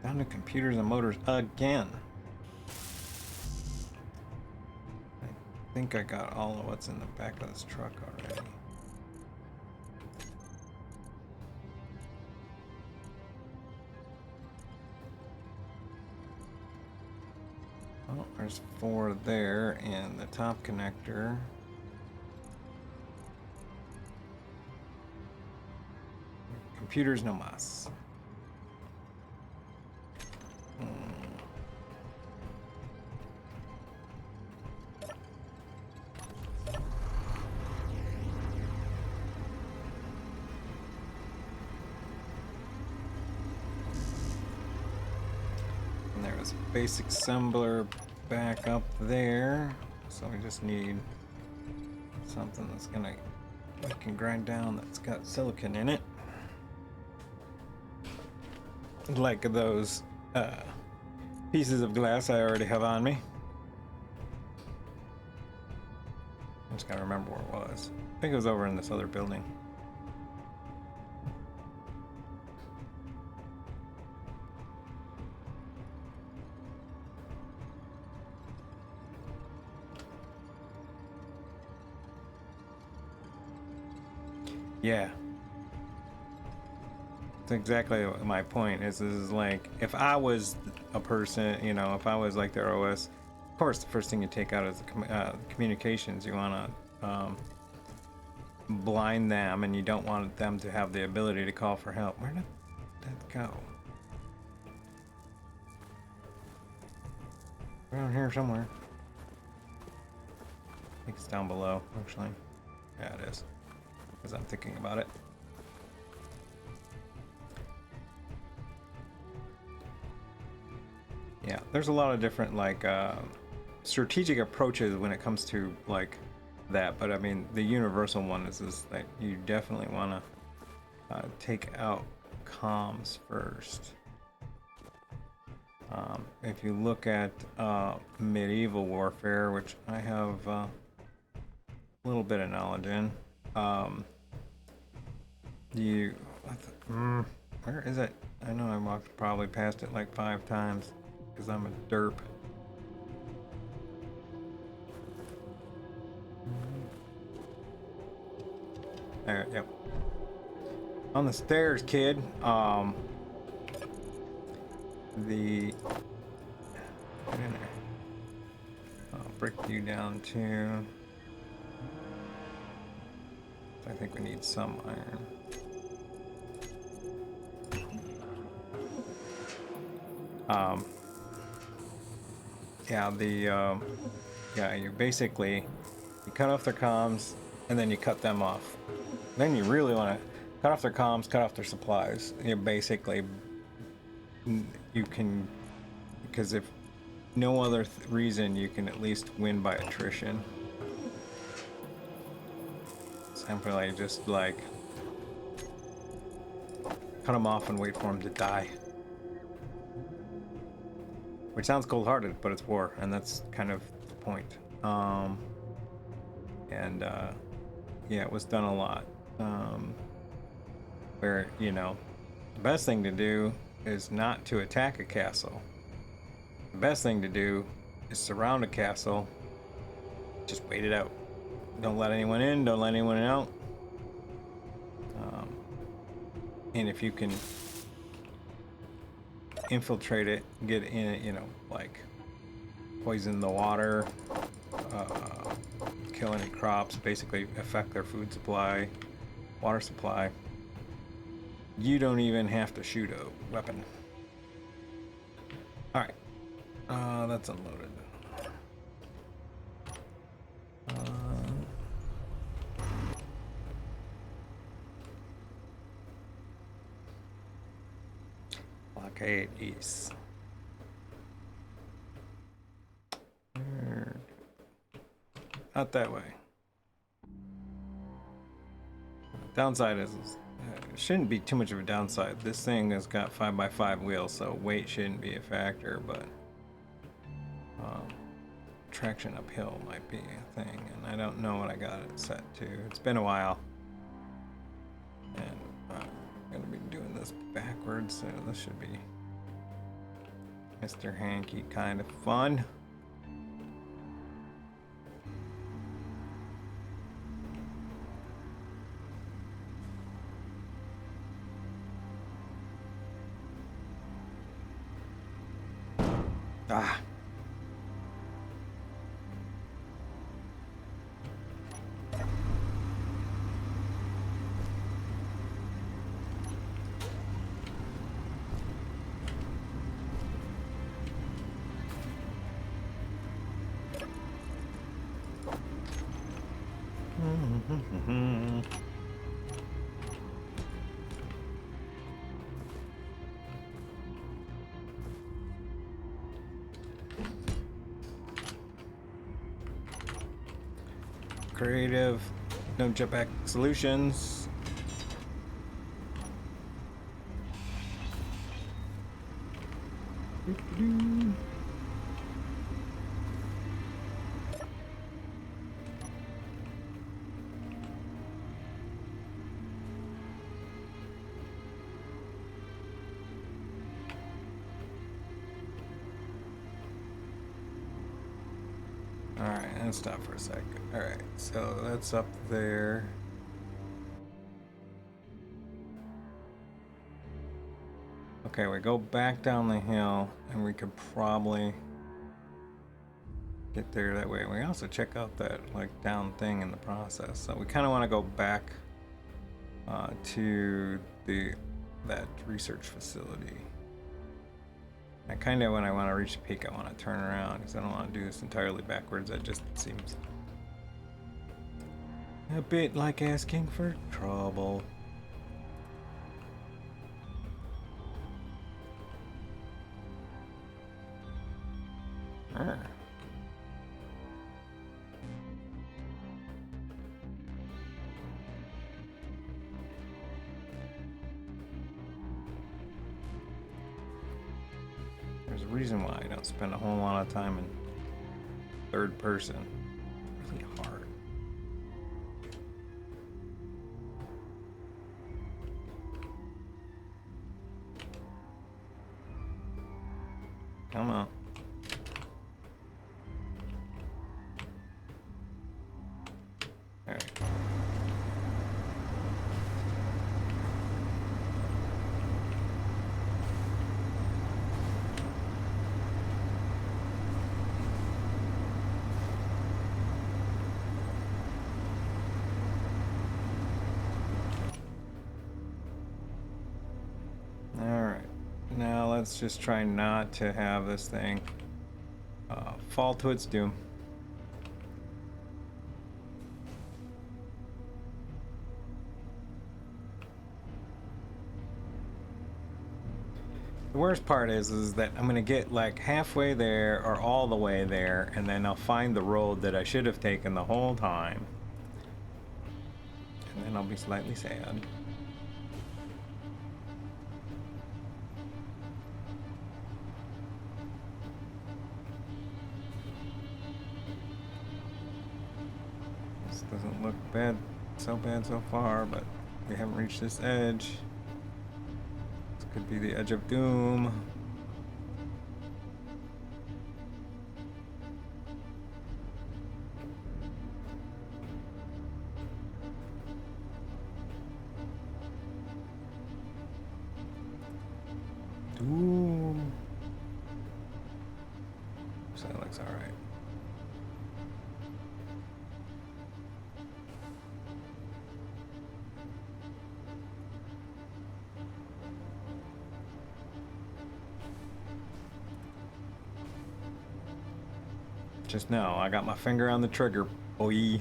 Down to computers and motors again. I think I got all of what's in the back of this truck already. Oh, there's 4 there and the top connector. Computers no mas. And there was a basic assembler back up there. So we just need something that's gonna, we can grind down, that's got silicon in it. Like those pieces of glass I already have on me. I just gotta remember where it was. I think it was over in this other building. Yeah. That's exactly my point. Is like, if I was a person, you know, if I was like their OS, of course the first thing you take out is the communications. You want to blind them, and you don't want them to have the ability to call for help. Where did that go? Around here somewhere. I think it's down below, actually. Yeah, it is. Because I'm thinking about it. Yeah, there's a lot of different like strategic approaches when it comes to like that, but I mean the universal one is that you definitely want to take out comms first. If you look at medieval warfare, which I have a little bit of knowledge in, where is it? I know I walked probably past it like 5 times. Because I'm a derp. There, yep. On the stairs, kid. Get in there. I'll break you down too. I think we need some iron. Yeah, yeah, you basically, you cut off their comms, and then you cut them off. Then you really want to cut off their comms, cut off their supplies. You basically, you can, because if no other reason, you can at least win by attrition. Simply just like, cut them off and wait for them to die. Which sounds cold-hearted, but it's war, and that's kind of the point. Yeah, it was done a lot. Where, you know, the best thing to do is not to attack a castle. The best thing to do is surround a castle. Just wait it out. Don't let anyone in, don't let anyone out. And if you can infiltrate it, get in it, you know, like poison the water, kill any crops, basically affect their food supply, water supply, you don't even have to shoot a weapon. Alright, that's unloaded. Blockade east. Out that way. Downside is it shouldn't be too much of a downside. This thing has got 5x5 wheels, so weight shouldn't be a factor, but traction uphill might be a thing, and I don't know what I got it set to. It's been a while, and I'm gonna be doing this backwards, so this should be Mr. Hanky kind of fun. Ah. Creative, no jetpack solutions. Alright, let's stop for a sec. Alright, so that's up there. Okay, we go back down the hill and we could probably get there that way. We also check out that like down thing in the process. So we kind of want to go back to that research facility. I kind of, when I want to reach the peak, I want to turn around because I don't want to do this entirely backwards. That just seems a bit like asking for trouble. There's a reason why I don't spend a whole lot of time in third person. It's really hard. Come on. All right. Now let's just try not to have this thing fall to its doom. The worst part is that I'm gonna get like halfway there or all the way there, and then I'll find the road that I should have taken the whole time, and then I'll be slightly sad. Doesn't look bad, so far, but we haven't reached this edge. This could be the edge of doom. Doom. So that looks all right. Just now, I got my finger on the trigger, boy.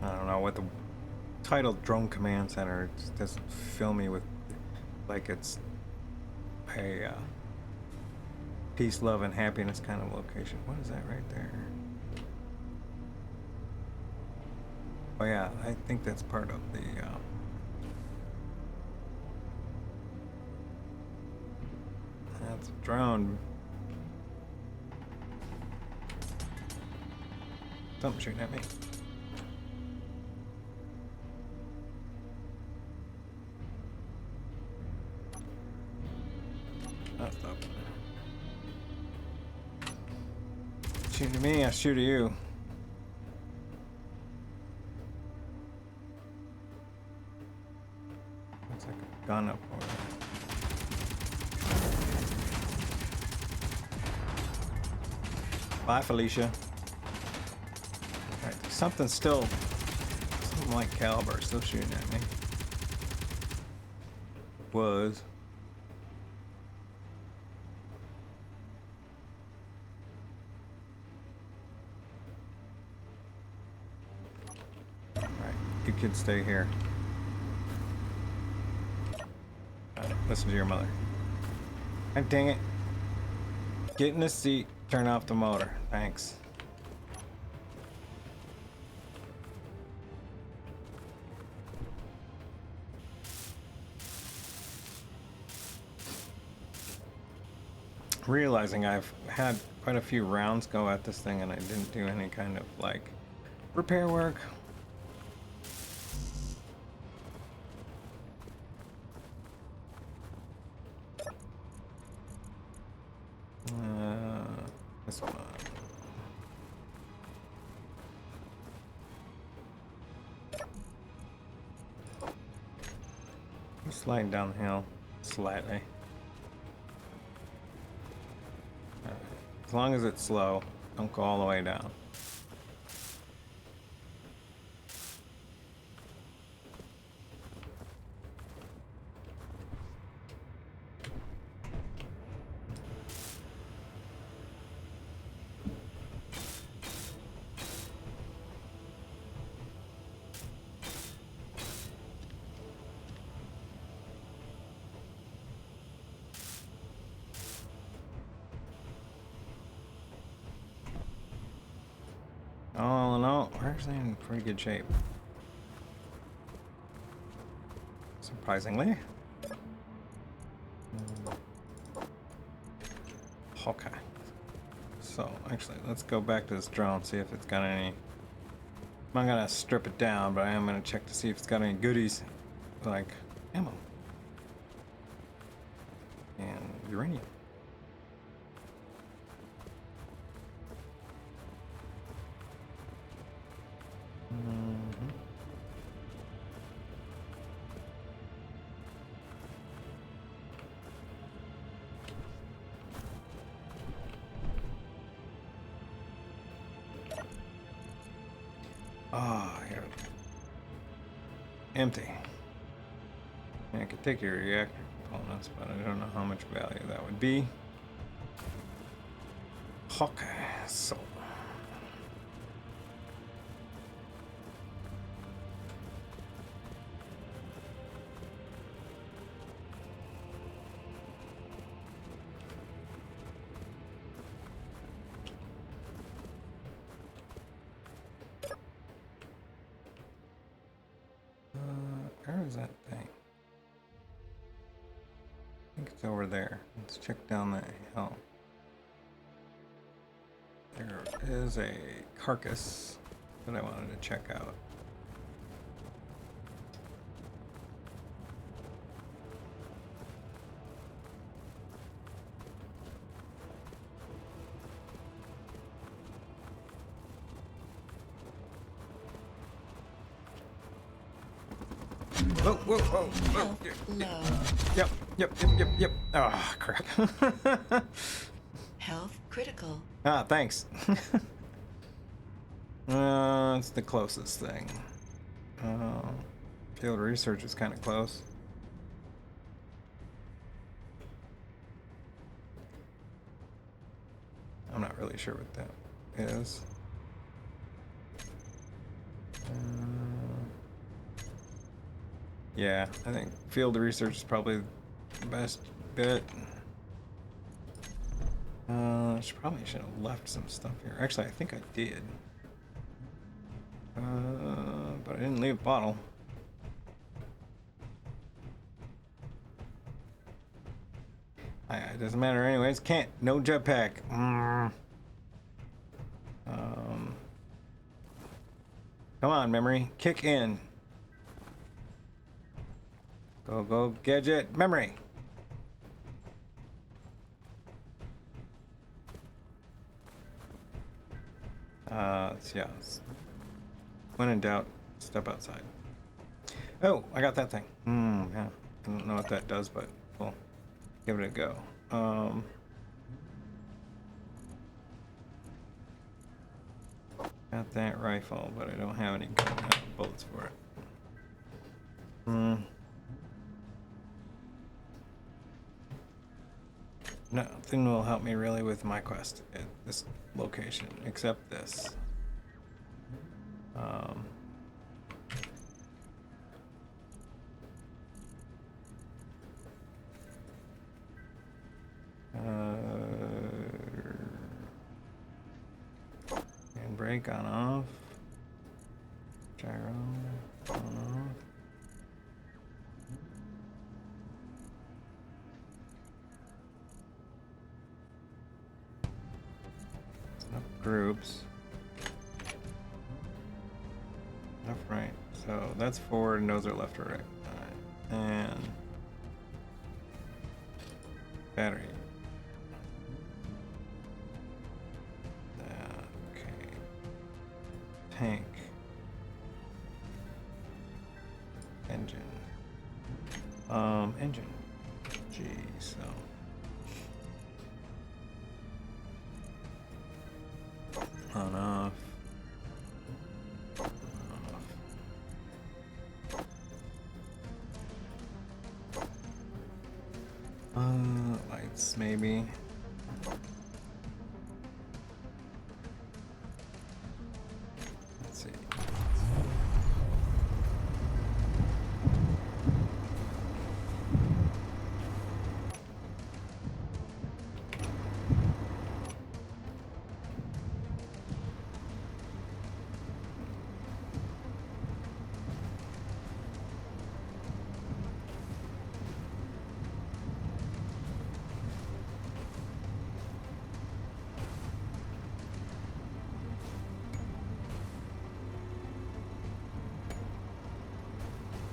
I don't know what the title Drone Command Center, it just doesn't fill me with like it's a peace, love, and happiness kind of location. What is that right there? Oh yeah, I think that's part of the that's a drone. Something shooting at me. Stop. Shoot at me, I shoot at you. Looks like a gun up over there. Bye, Felicia. Alright, something like caliber still shooting at me. Was. You could stay here. Listen to your mother. God dang it. Get in the seat, turn off the motor. Thanks. Realizing I've had quite a few rounds go at this thing and I didn't do any kind of like repair work. This one. I'm sliding down the hill slightly. As long as it's slow, don't go all the way down. All in all, we're actually in pretty good shape. Surprisingly. Okay. So, actually, let's go back to this drone, see if it's got any... I'm not gonna strip it down, but I am gonna check to see if it's got any goodies, like ammo. And uranium. Ah, oh, here. Empty. I could take your reactor components, but I don't know how much value that would be. Okay, so. Where's that thing? I think it's over there. Let's check down that hill. There is a carcass that I wanted to check out. Whoa, whoa, whoa, whoa. Health low. Yep. Oh, crap. Health critical. Ah, thanks. It's the closest thing. Field research is kind of close. I'm not really sure what that is. Yeah, I think field research is probably the best bit. Probably should have left some stuff here. Actually, I think I did. But I didn't leave a bottle. It doesn't matter anyways. Can't. No jetpack. Come on, memory. Kick in. Go, gadget. Memory. Yeah. When in doubt, step outside. Oh, I got that thing. Yeah. I don't know what that does, but we'll give it a go. Got that rifle, but I don't have any bullets for it. Nothing will help me really with my quest at this location, except this. Handbrake on off. Gyro on off. Groups. Left, right. So that's forward, and those are left or right. Alright. And battery. Okay. Tank. Engine. Engine. G, so. On off. Lights maybe. Let's see.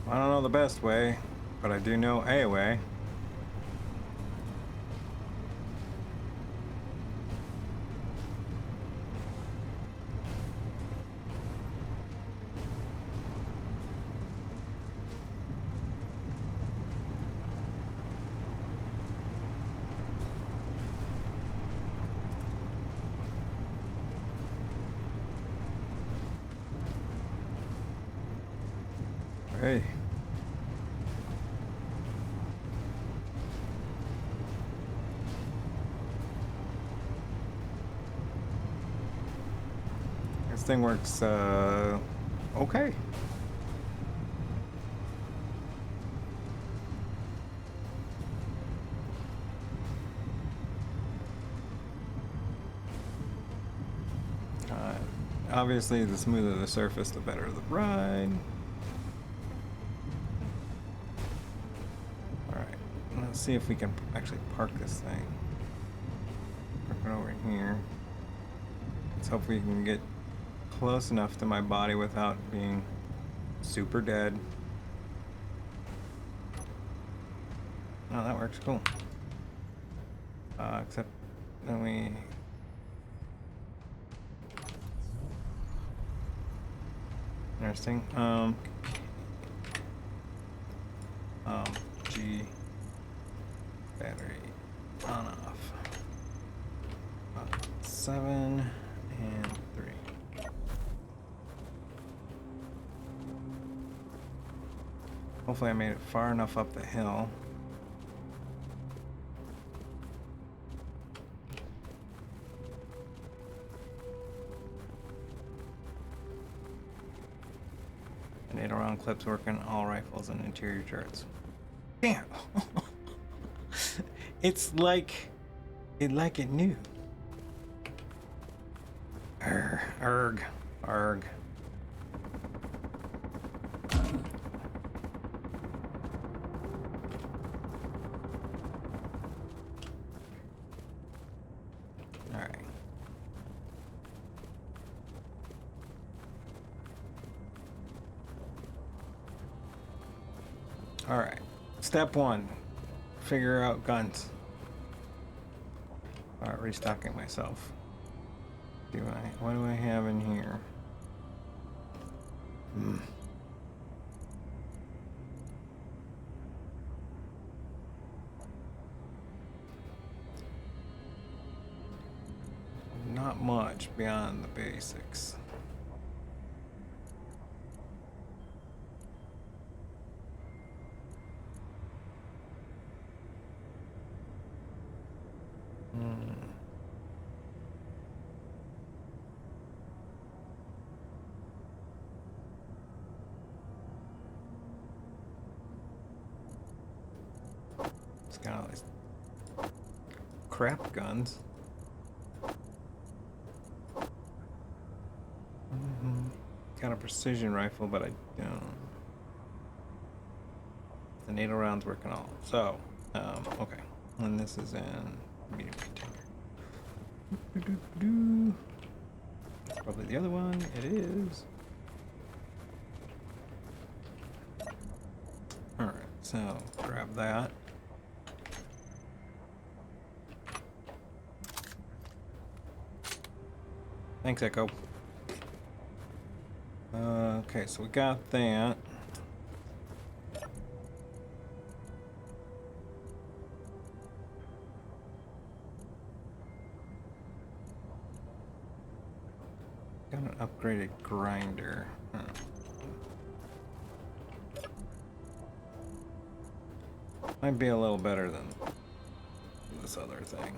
I don't know the best way, but I do know a way. Hey. This thing works, okay. Obviously, the smoother the surface, the better the ride. see if we can actually park this thing. Park it over here. Let's hope we can get close enough to my body without being super dead. Oh, that works. Cool. Except then we... Interesting. G battery on off. 7 and 3. Hopefully I made it far enough up the hill. And 8-round clips work on all rifles and interior turrets. Damn! It's like it knew. Arg. Alright. Alright. Step 1. Figure out guns. Alright, restocking myself. What do I have in here? Not much beyond the basics. It's got all these crap guns. Got a precision rifle, but I don't. The NATO rounds working all. So, okay. And this is in medium container. Probably the other one. It is. Alright, so grab that. Thanks, Echo. Okay, so we got that. Got an upgraded grinder. Might be a little better than this other thing.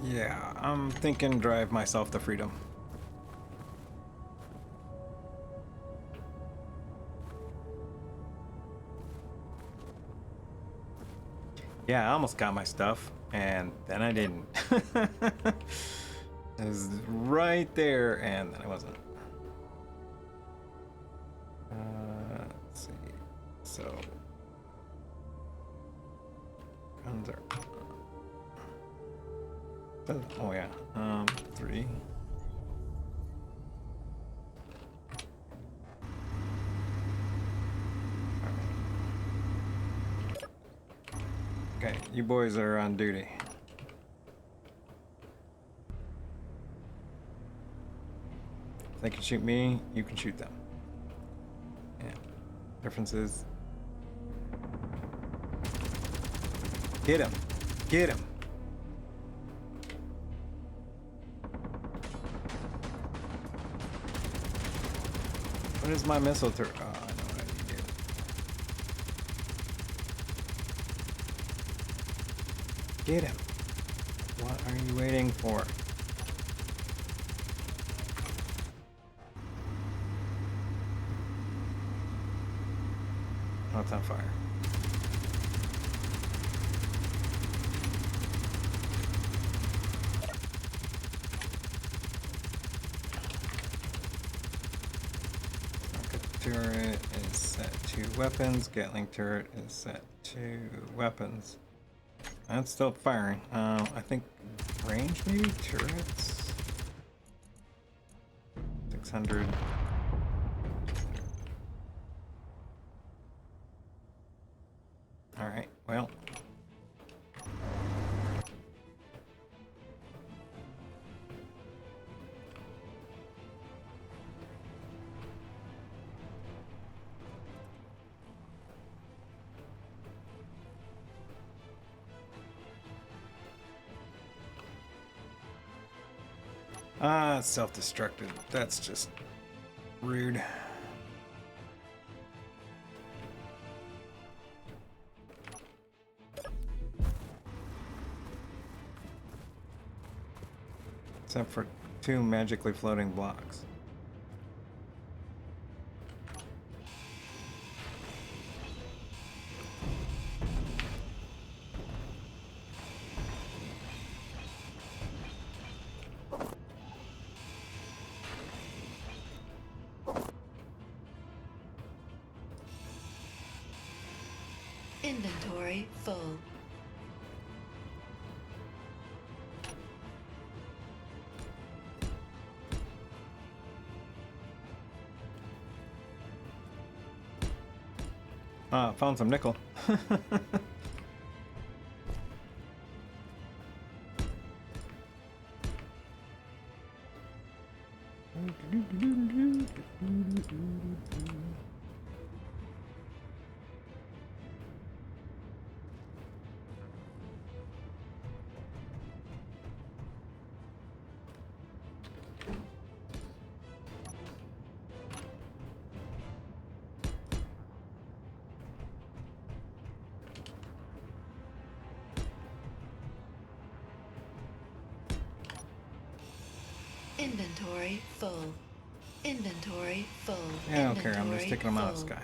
Yeah, I'm thinking drive myself to freedom. Yeah, I almost got my stuff, and then I didn't. It was right there, and then I wasn't. Let's see. So, guns are. Oh yeah, 3. Okay, you boys are on duty. If they can shoot me, you can shoot them. Yeah. Difference is... Get him! Get him! What is my missile turret? Oh, I know what I need to do. Get him. What are you waiting for? Oh, it's on fire. Rocket turret is set to weapons. Gatling turret is set to weapons. That's still firing. I think range maybe? Turrets? 600. Alright, well. Ah, it's self-destructed. That's just rude. Except for 2 magically floating blocks. Inventory full. Found some nickel. Inventory full. Inventory full. Yeah, I don't care. I'm just taking them out of the sky.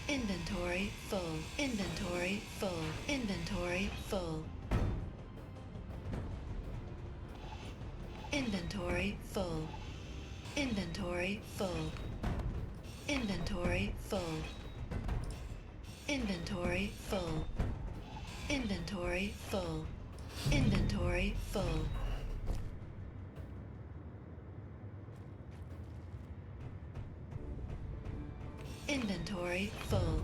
Inventory full. Inventory full. Inventory full. Inventory full. Inventory full. Inventory full. Inventory full. Inventory full. Inventory full. Inventory full.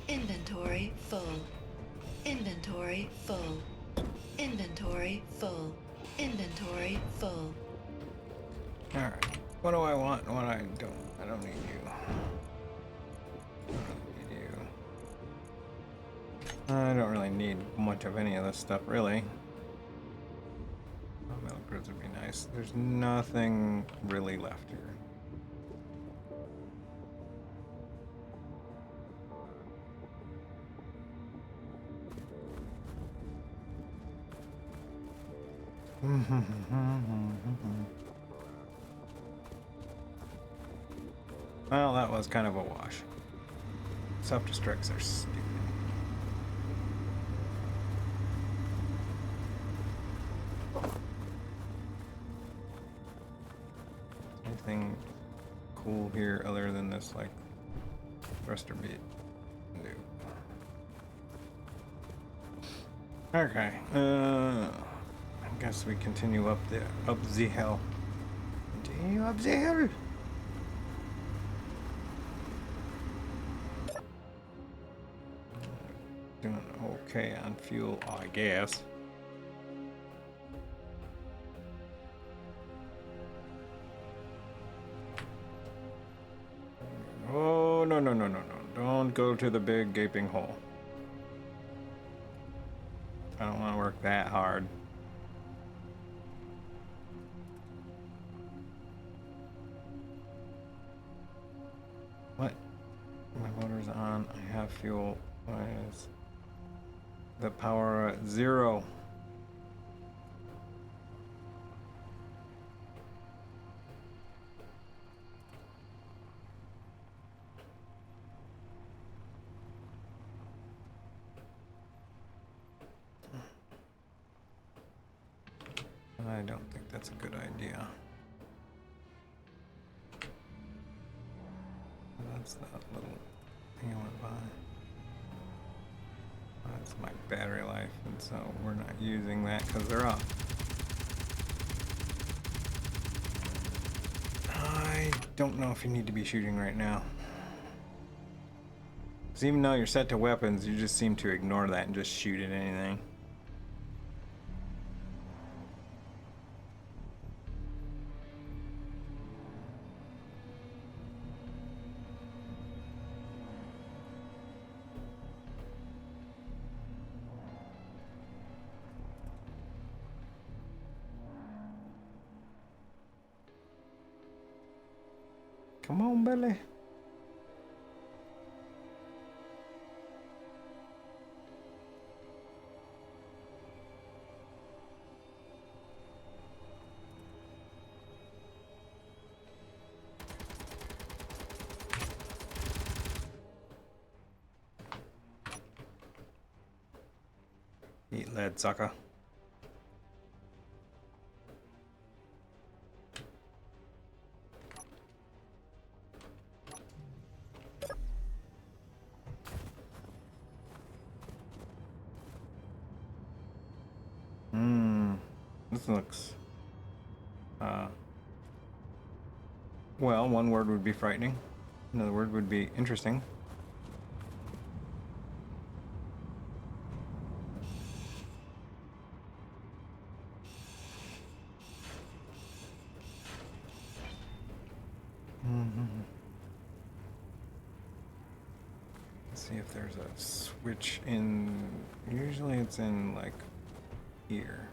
Inventory full. Inventory full. Inventory full. Inventory full. Alright. What do I want and what I don't? I don't need you. I don't need you. I don't really need much of any of this stuff, really. Metal grids would be nice. There's nothing really left here. Well, that was kind of a wash. Self-destructs are stupid. Anything cool here other than this, like, thruster beat? No. Okay. I guess we continue up the hill. Continue up the hill. Doing okay on fuel, I guess. Oh, no, no, no, no, no. Don't go to the big gaping hole. I don't want to work that hard. What? My motor's on. I have fuel. Why is the power at 0? I don't think that's a good idea. That's that little thing I went by. That's my battery life, and so we're not using that because they're off. I don't know if you need to be shooting right now. Because even though you're set to weapons, you just seem to ignore that and just shoot at anything. Come on, Billy. Eat lead, sucker. This looks, well, one word would be frightening. Another word would be interesting. Let's see if there's a switch in, usually it's in like here.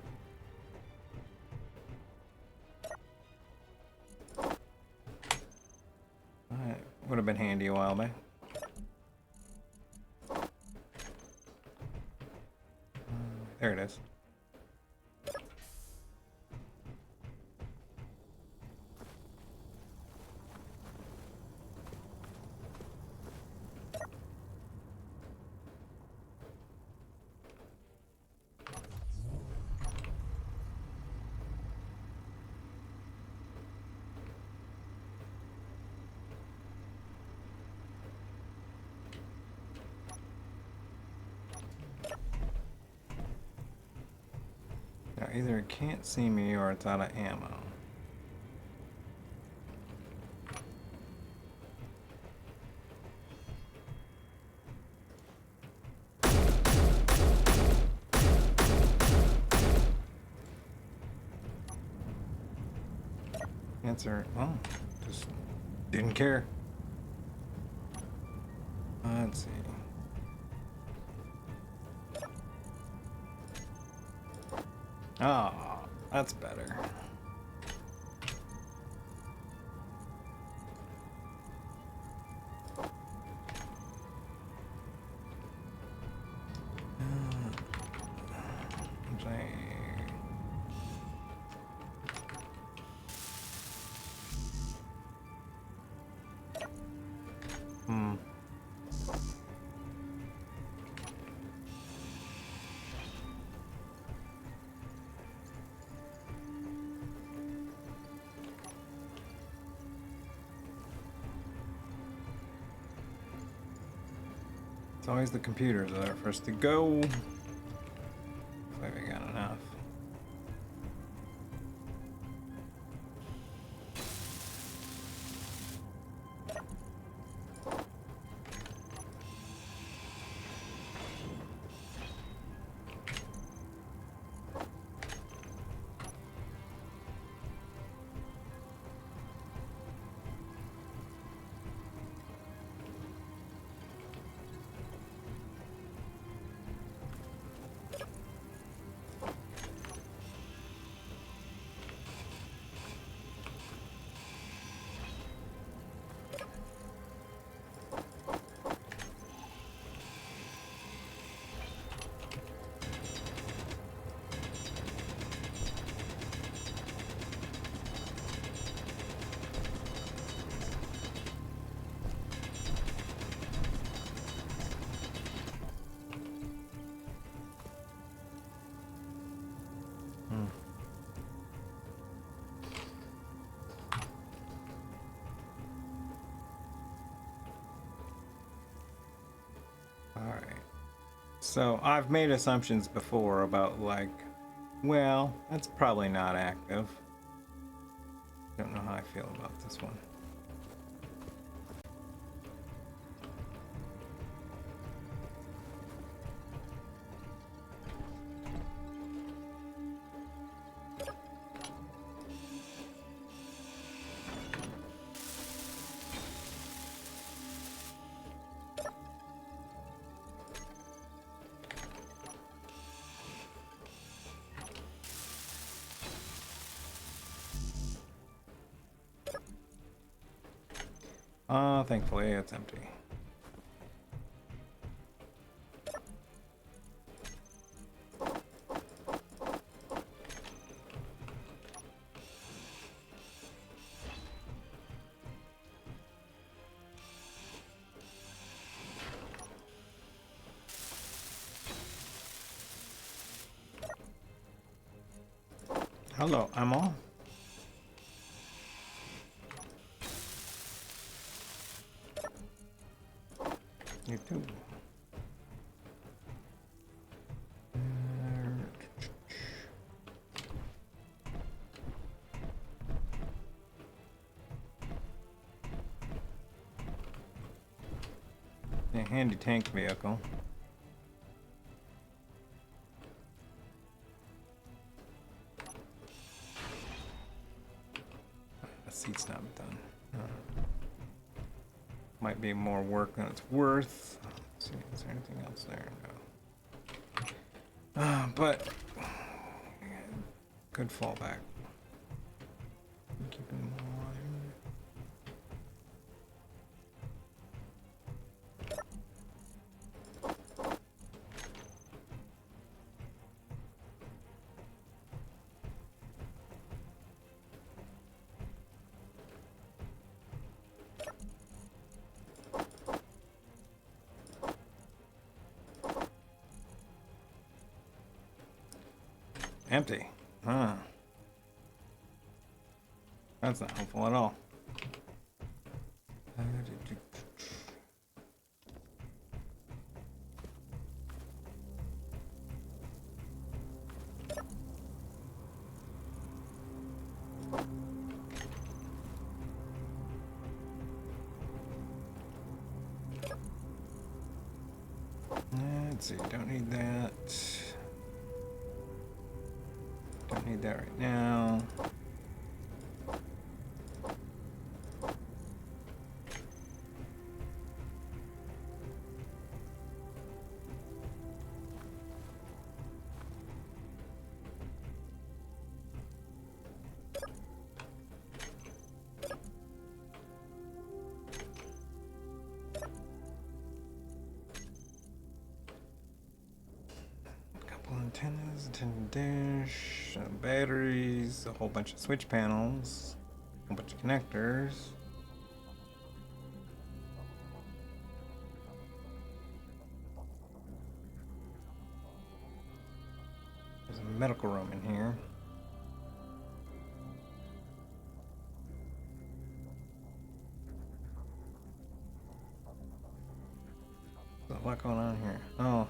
Would have been handy a while back. There it is. Now either it can't see me or it's out of ammo. Answer, well, just didn't care. Let's see. Oh, that's better. It's always the computers that are first to go. Looks like we got enough. Alright. So I've made assumptions before about like, well, that's probably not active. Don't know how I feel about this one. Thankfully it's empty. Hello, I'm on. You too. A handy tank vehicle. The seat's not done. Might be more work than it's worth. Let's see, is there anything else there? No. But good fallback. Keep in mind. Empty. Huh. That's not helpful at all. Let's see, don't need that. Don't need that right now. Antennas, antenna dish, batteries, a whole bunch of switch panels, a whole bunch of connectors. There's a medical room in here. So What going on here? Oh.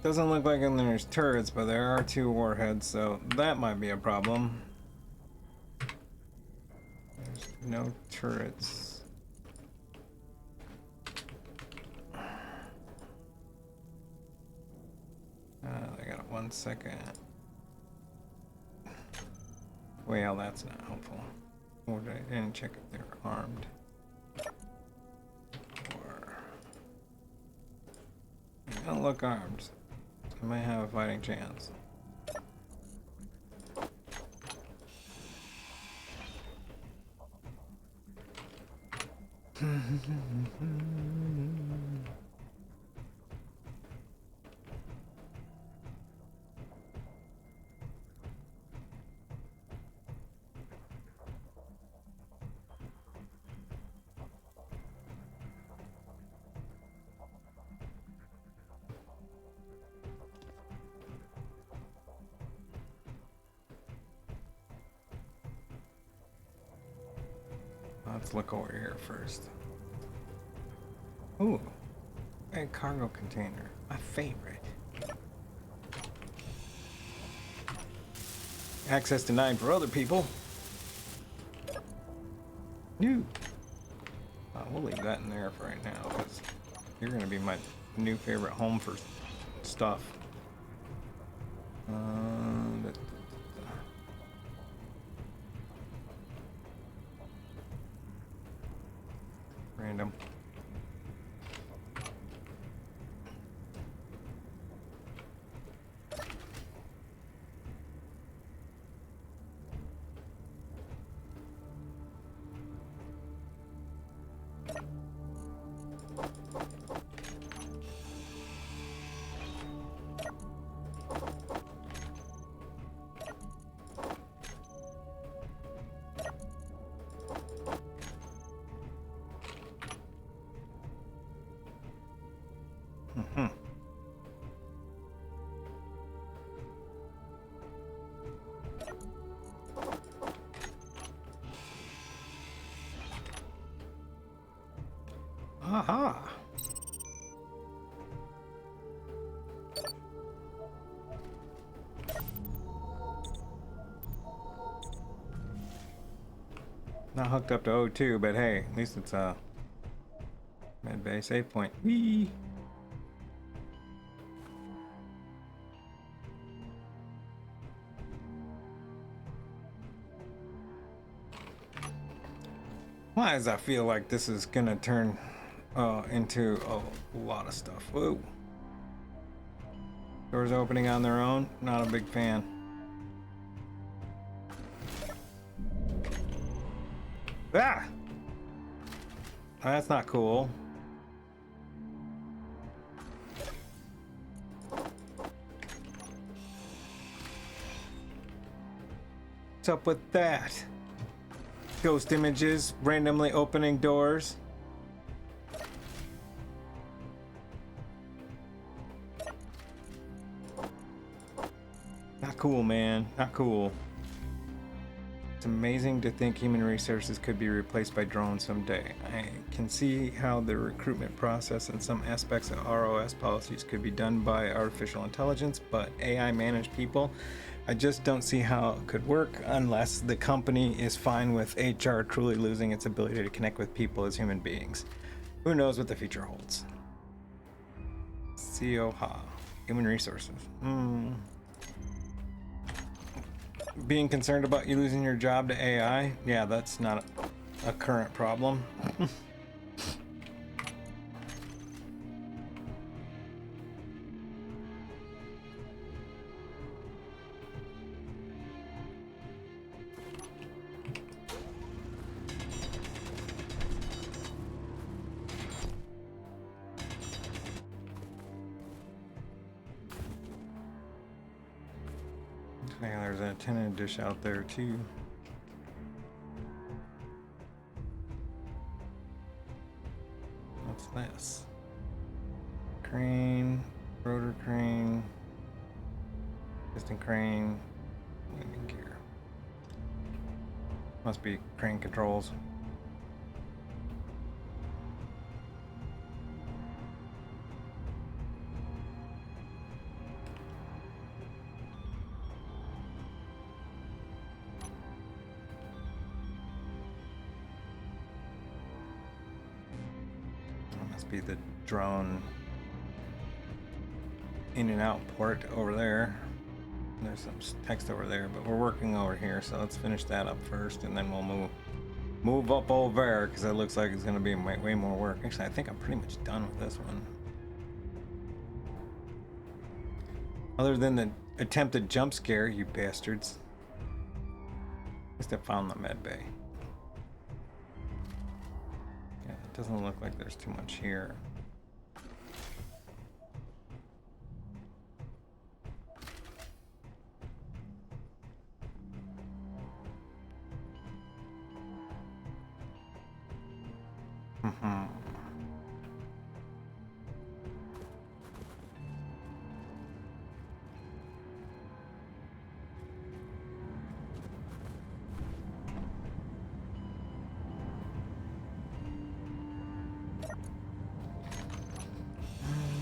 Doesn't look like there's turrets, but there are 2 warheads, so that might be a problem. There's no turrets. I got 1 second. Well, that's not helpful. Or I didn't check if they're armed. Or they don't look armed. I might have a fighting chance. Let's look over here first. Ooh, a cargo container, my favorite. Access denied for other people. New. We'll leave that in there for right now because you're gonna be my new favorite home for stuff. Random. Aha! Not hooked up to O2, but hey, at least it's a med bay save point. Whee! Why does I feel like this is gonna turn into a lot of stuff? Whoa. Doors opening on their own, not a big fan. Ah! That's not cool. What's up with that? Ghost images randomly opening doors. Not cool, man. Not cool. It's amazing to think human resources could be replaced by drones someday. I can see how the recruitment process and some aspects of ROS policies could be done by artificial intelligence, but AI managed people, I just don't see how it could work unless the company is fine with HR truly losing its ability to connect with people as human beings. Who knows what the future holds? CO Ha. Human resources. Being concerned about you losing your job to AI? Yeah, that's not a current problem. Yeah, there's an antenna dish out there too. What's this? Crane, rotor crane, piston crane, landing gear. Must be crane controls. Must be the drone in and out port over there. There's some text over there, but we're working over here, so let's finish that up first, and then we'll move up over there, because it looks like it's going to be way more work. Actually, I think I'm pretty much done with this one. Other than the attempted jump scare, you bastards. At least I found the med bay. Yeah, it doesn't look like there's too much here.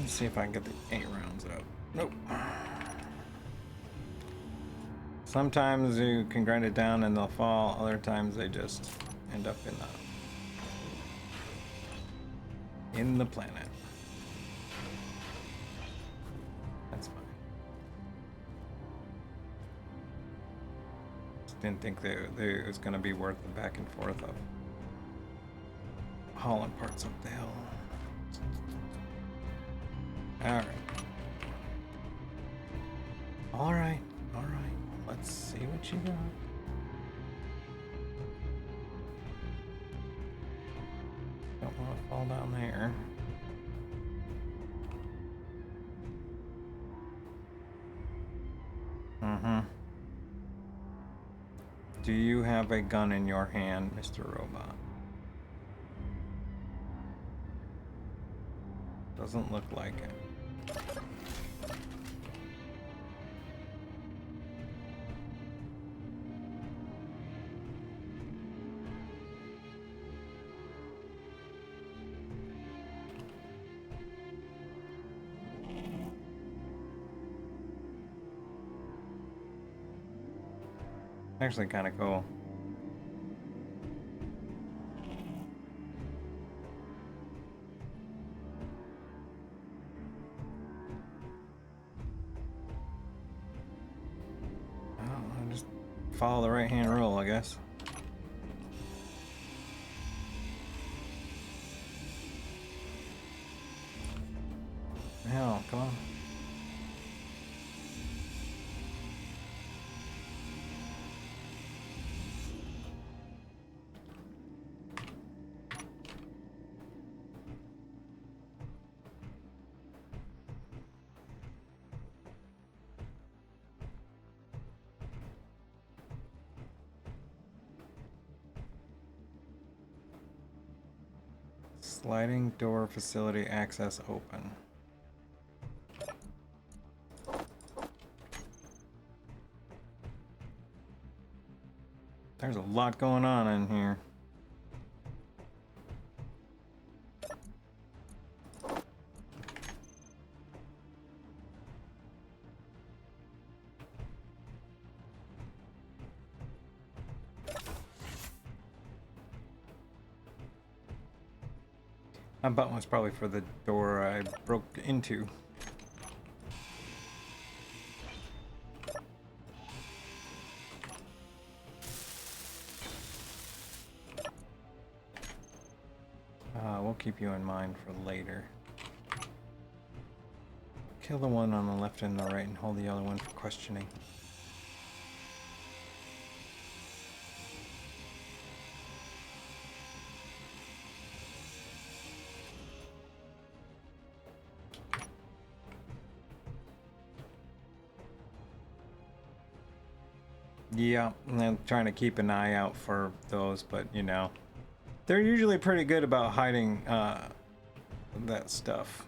Let's see if I can get the 8 rounds out. Nope. Sometimes you can grind it down and they'll fall. Other times they just end up in the planet. That's fine. Just didn't think it was going to be worth the back and forth of hauling parts up the hill. Alright. Alright. Alright. Let's see what you got. Don't want to fall down there. Do you have a gun in your hand, Mr. Robot? Doesn't look like it. Actually kind of cool. I'll just follow the right-hand rule, I guess. Hell, come on. Sliding door facility access open. There's a lot going on in here. That button was probably for the door I broke into. We'll keep you in mind for later. Kill the one on the left and the right and hold the other one for questioning. Yeah, and I'm trying to keep an eye out for those, but you know, they're usually pretty good about hiding that stuff.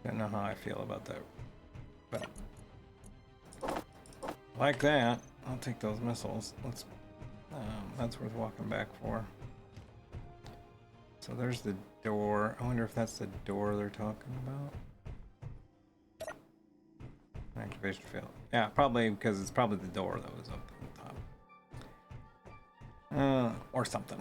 Don't know how I feel about that, but like that, I'll take those missiles. That's worth walking back for. So there's the door. I wonder if that's the door they're talking about. Activation failed. Yeah, probably because it's probably the door that was up on top. Or something.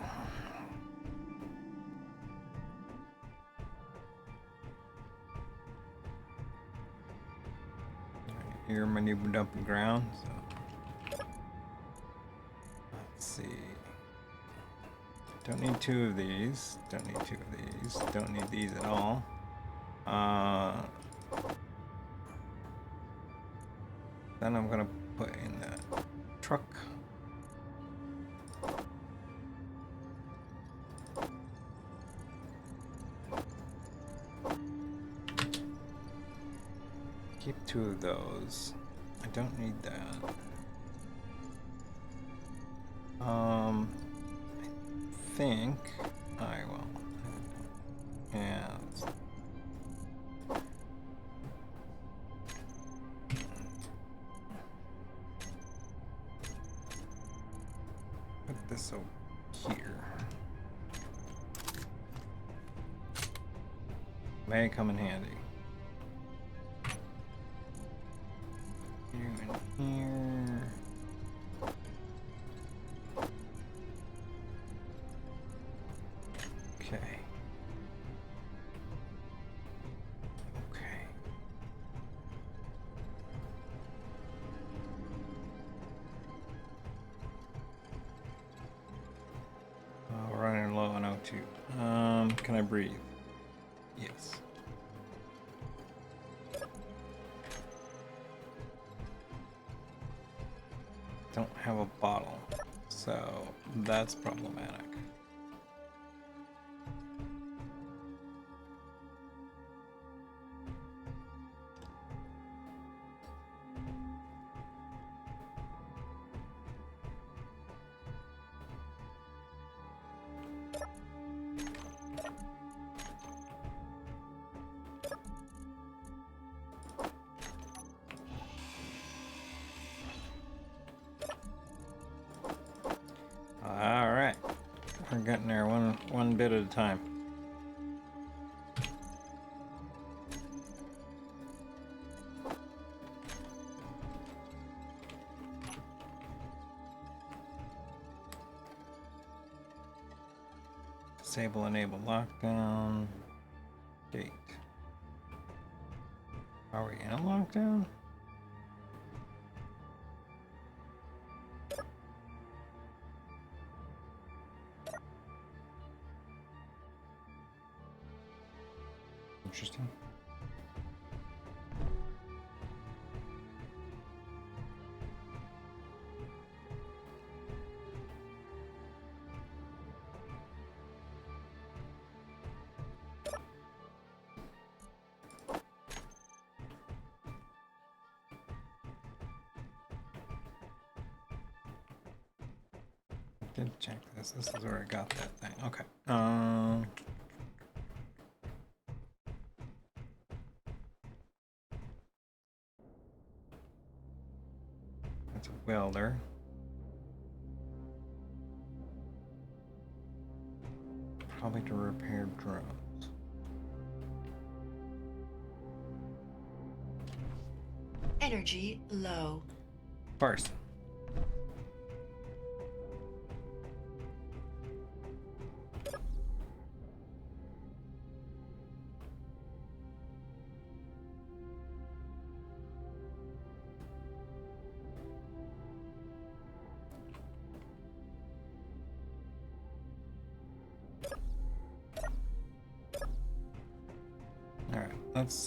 Here, my new dumping ground. So. Let's see. Don't need 2 of these. Don't need 2 of these. Don't need these at all. Then I'm gonna put in the truck. Keep 2 of those. I don't need that. I think I will. Yeah. Put this over here. May come in handy. You in here. Okay. Okay. We're running low on O2. Can I breathe? Yes. Don't have a bottle, so that's problematic. All right, we're getting there one bit at a time. Disable, enable lockdown. Gate. Are we in a lockdown? Interesting. Did check this. This is where I got that thing. Okay. That's a welder. Probably to repair drones. Energy low. First. Alright, let's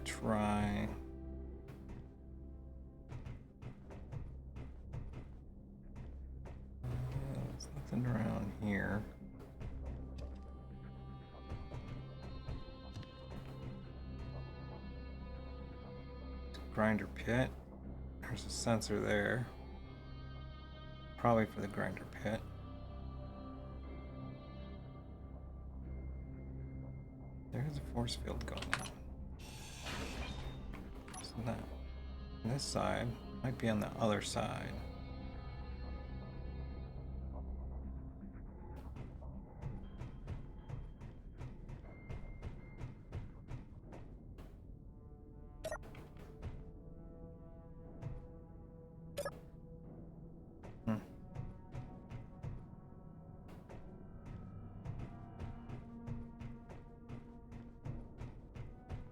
try. There's nothing around here. Grinder pit. There's a sensor there. Probably for the grinder pit. There's a force field going on. So that on this side might be on the other side.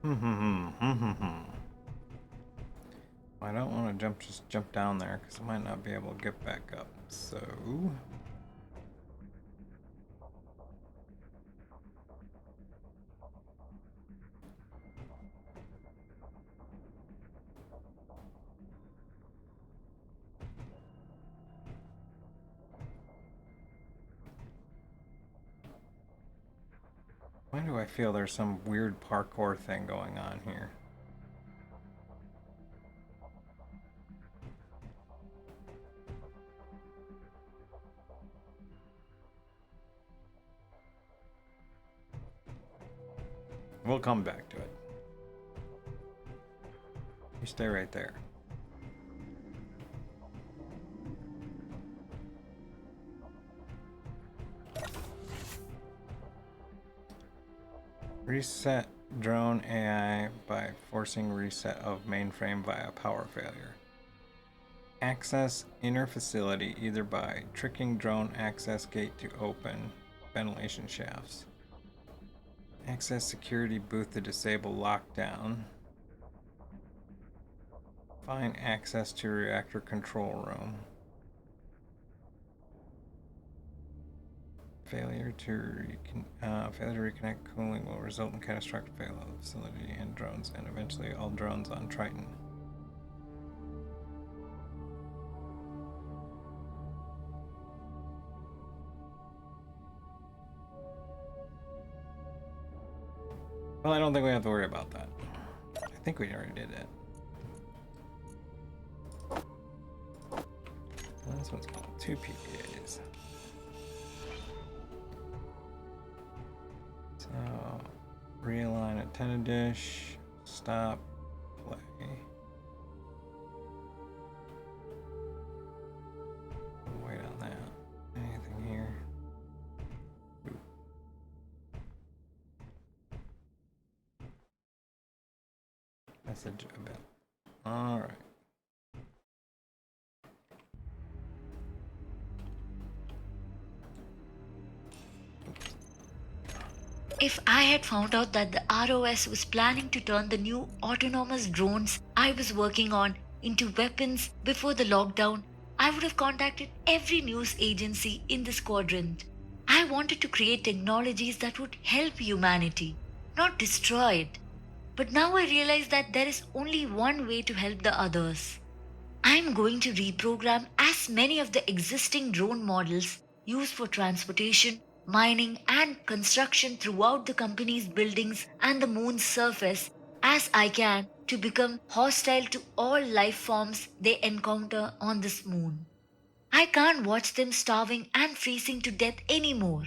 I don't want to just jump down there because I might not be able to get back up. So why do I feel there's some weird parkour thing going on here? We'll come back to it. You stay right there. Reset drone AI by forcing reset of mainframe via power failure. Access inner facility either by tricking drone access gate to open ventilation shafts. Access security booth to disable lockdown. Find access to reactor control room. Failure to reconnect cooling will result in catastrophic failure of the facility and drones, and eventually all drones on Triton. Well, I don't think we have to worry about that. I think we already did it. Well, this one's got 2 PPAs. So, realign antenna dish, stop, play. Wait on that. Anything here? Ooh. Message about. All right. If I had found out that the ROS was planning to turn the new autonomous drones I was working on into weapons before the lockdown, I would have contacted every news agency in this quadrant. I wanted to create technologies that would help humanity, not destroy it. But now I realize that there is only one way to help the others. I'm going to reprogram as many of the existing drone models used for transportation, mining, and construction throughout the company's buildings and the moon's surface as I can to become hostile to all life forms they encounter on this moon. I can't watch them starving and freezing to death anymore.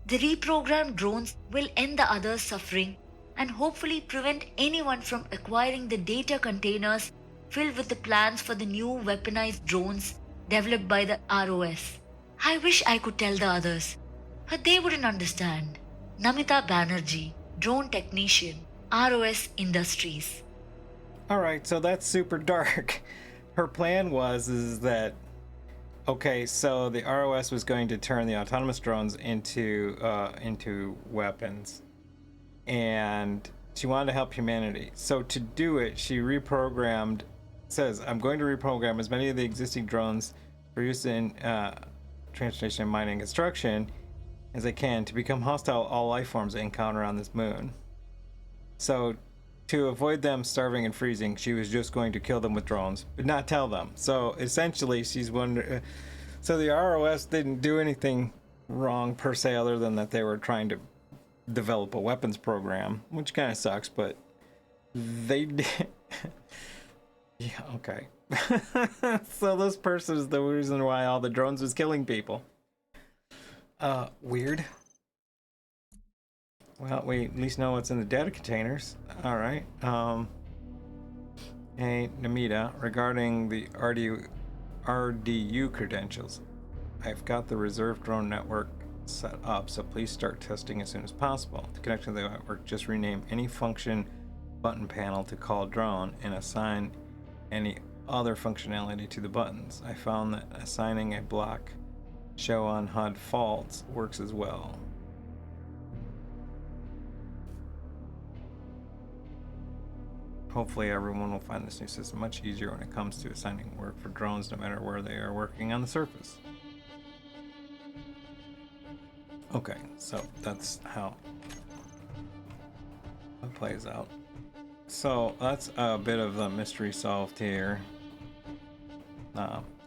The reprogrammed drones will end the others' suffering and hopefully prevent anyone from acquiring the data containers filled with the plans for the new weaponized drones developed by the ROS. I wish I could tell the others, but they wouldn't understand. Namita Banerjee, drone technician, ROS Industries. All right, so that's super dark. Her plan is that okay, so the ROS was going to turn the autonomous drones into weapons, and she wanted to help humanity. So to do it, she reprogrammed. Says, I'm going to reprogram as many of the existing drones for use in transportation, mining, and construction as I can to become hostile to all life forms they encounter on this moon. So to avoid them starving and freezing, she was just going to kill them with drones, but not tell them. So essentially, she's wondering. So the ROS didn't do anything wrong per se, other than that they were trying to develop a weapons program, which kind of sucks, but they did. Yeah, okay. So this person is the reason why all the drones was killing people. Weird. Well, we at least know what's in the data containers. All right. Hey, Namita, regarding the RDU credentials, I've got the reserve drone network set up, so please start testing as soon as possible. To connect to the network, just rename any function button panel to call drone and assign any other functionality to the buttons. I found that assigning a block show on HUD faults works as well. Hopefully everyone will find this new system much easier when it comes to assigning work for drones, no matter where they are working on the surface. Okay, so that's how it plays out. So that's a bit of the mystery solved here.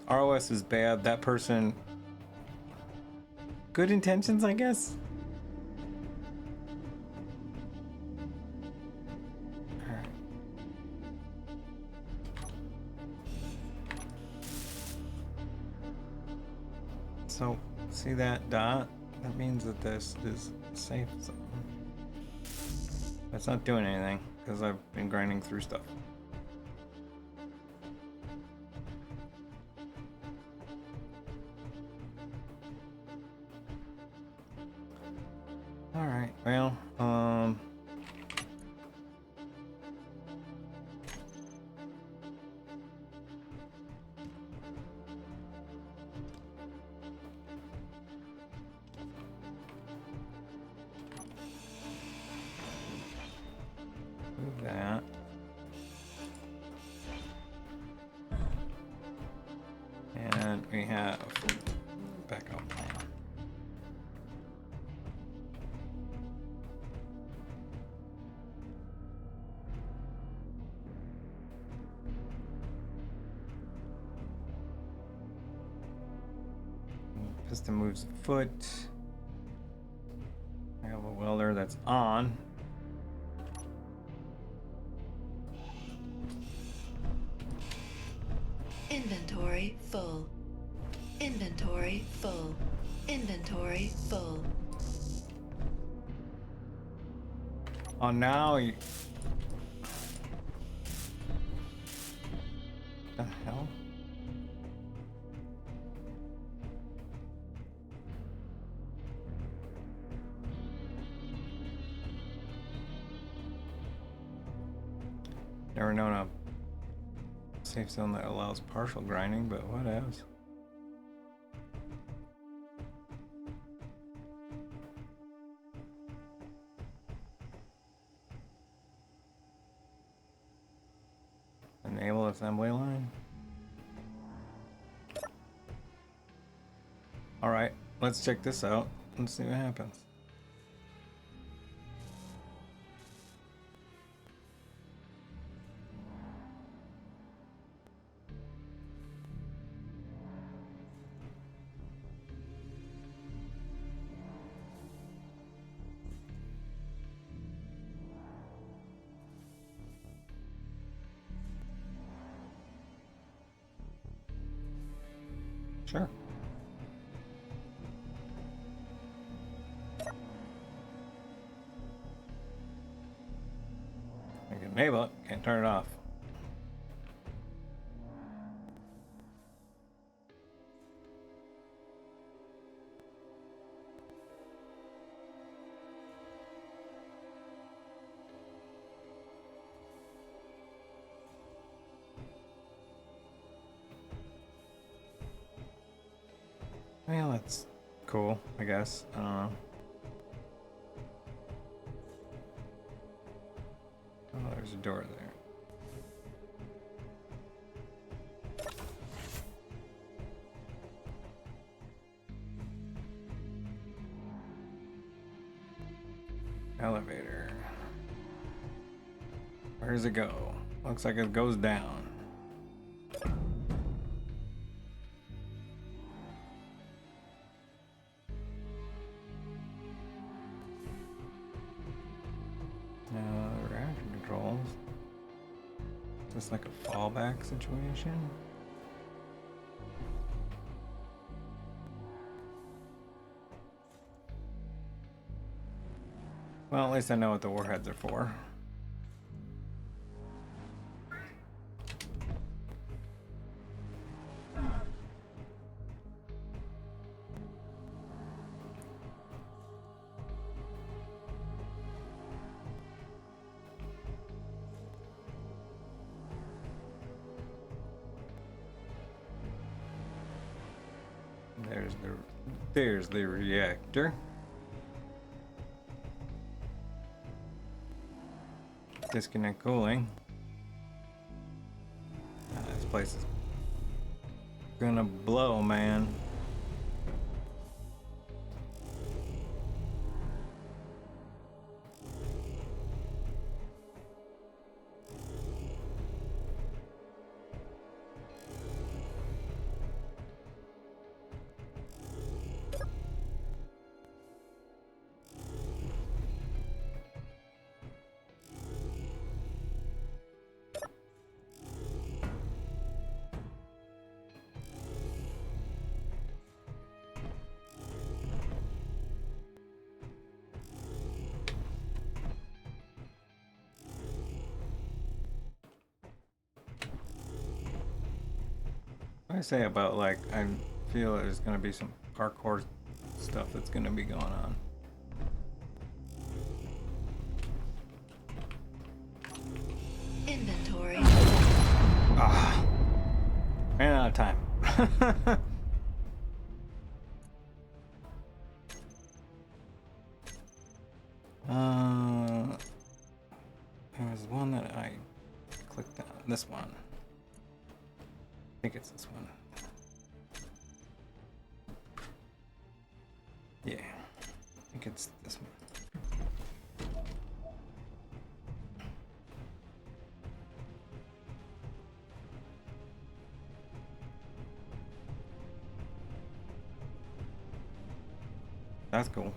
ROS is bad. That person... Good intentions, I guess? Alright. So, see that dot? That means that this is safe zone. That's not doing anything, because I've been grinding through stuff. Alright, well, move that. And we have backup plan. Piston moves the foot. I have a welder that's on. Inventory full. Inventory full. Inventory full. Oh, now you... The hell? Never known a safe zone that allows partial grinding, but what else? Enable assembly line. All right, let's check this out and see what happens. Sure. I can enable it, can't turn it off. Well, that's cool, I guess. I don't know. Oh, there's a door there. Elevator. Where does it go? Looks like it goes down. Reaction controls. Is this like a fallback situation? Well, at least I know what the warheads are for. There's the reactor. Disconnect cooling. place is gonna blow, man. I say about like I feel there's gonna be some parkour stuff that's gonna be going on. Inventory. Ah, ran out of time. There was one that I clicked on. This one. I think it's this one. Yeah, I think it's this one. That's cool.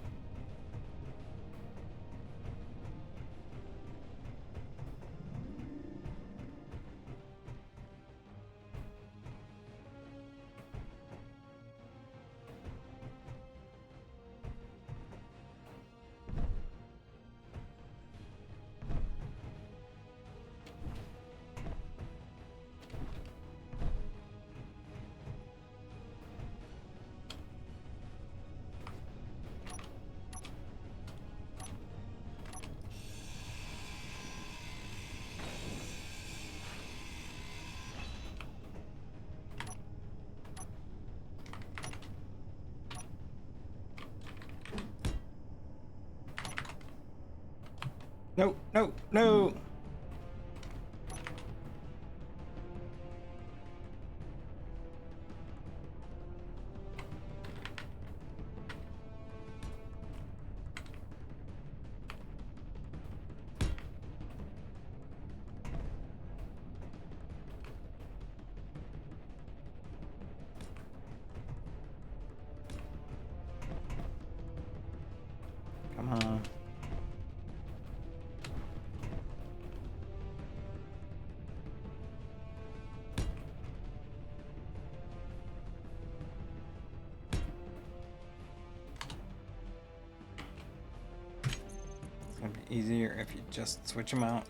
No, no, no! Come on. It's gonna be easier if you just switch them out.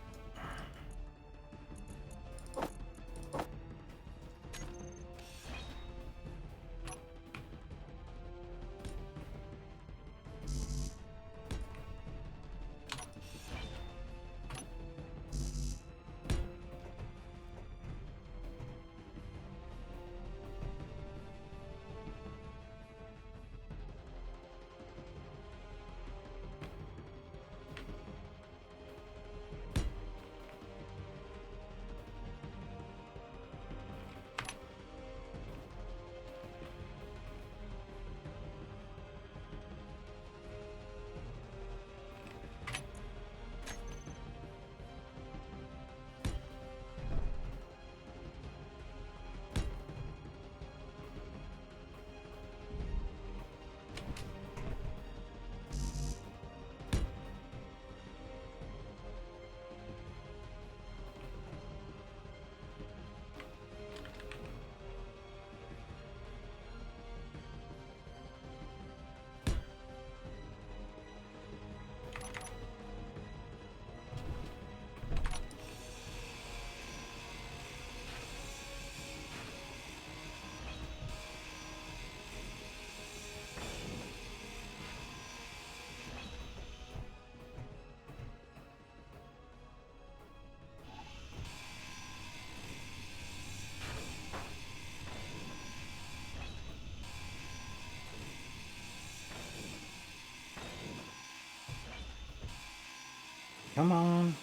Come on.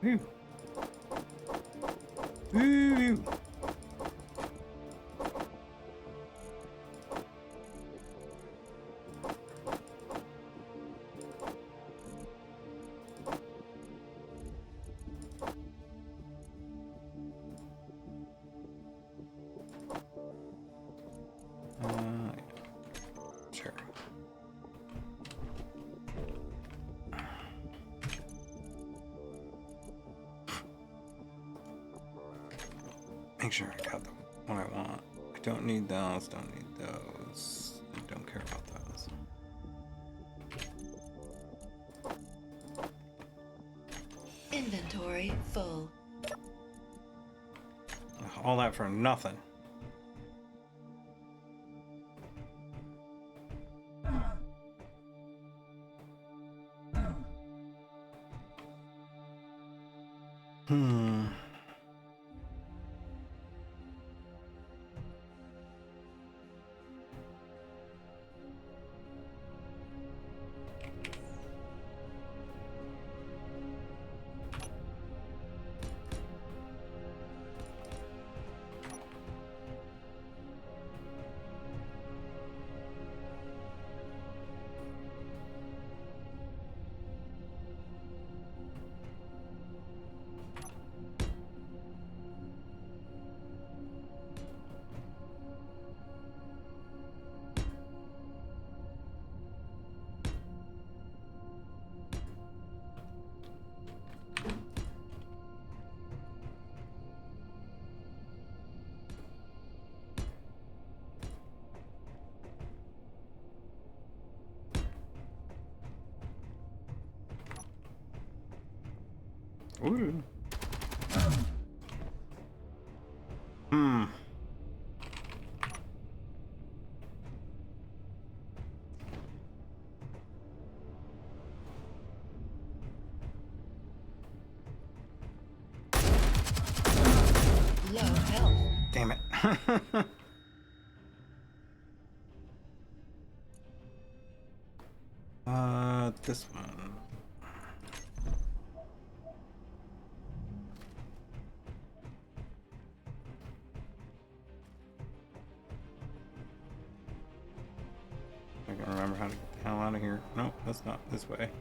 Whew. Woo. Sure. Make sure I got what I want. I don't need those, don't need those. I don't care about those. Inventory full. All that for nothing. Hmm. Ooh. Hmm. Low health. Damn it. This one. I can remember how to get the hell out of here. No, that's not this way.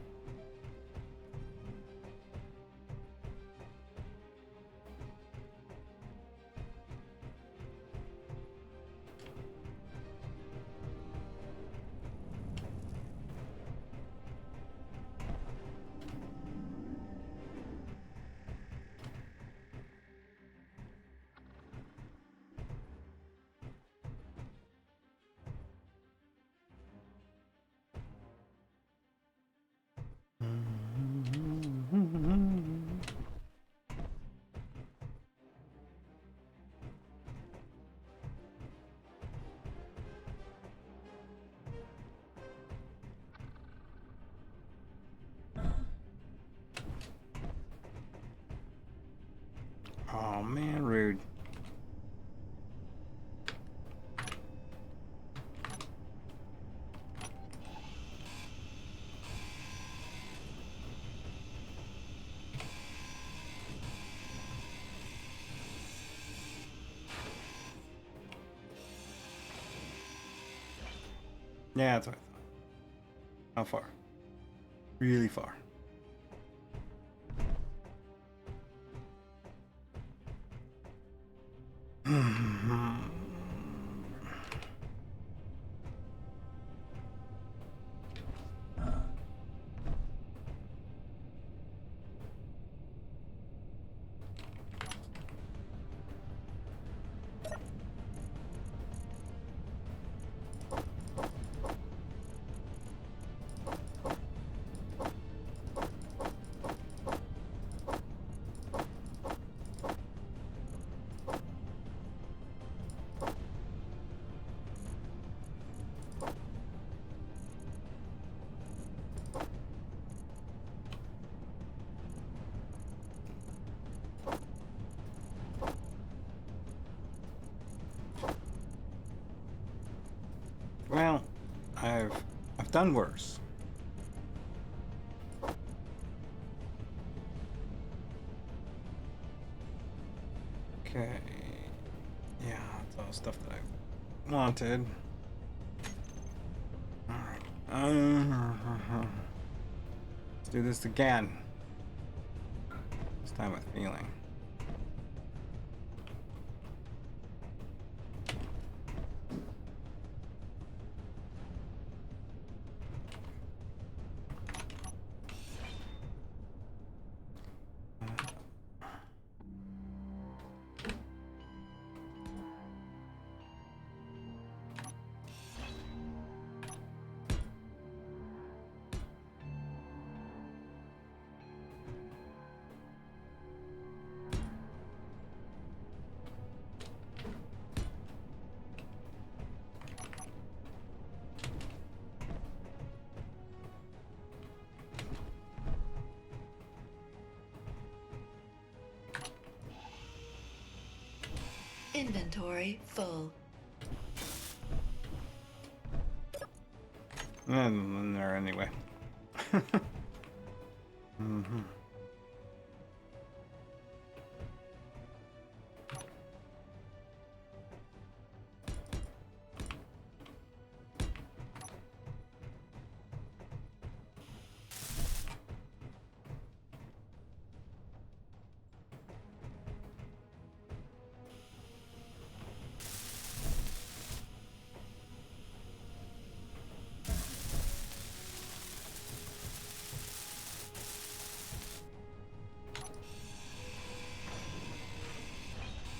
Oh man, rude. Yeah, that's what I thought. How far? Really far. Well, I've done worse. Okay. Yeah, that's all stuff that I wanted. Alright. Let's do this again. This time with feeling. Inventory full. And there anyway. Mm-hmm.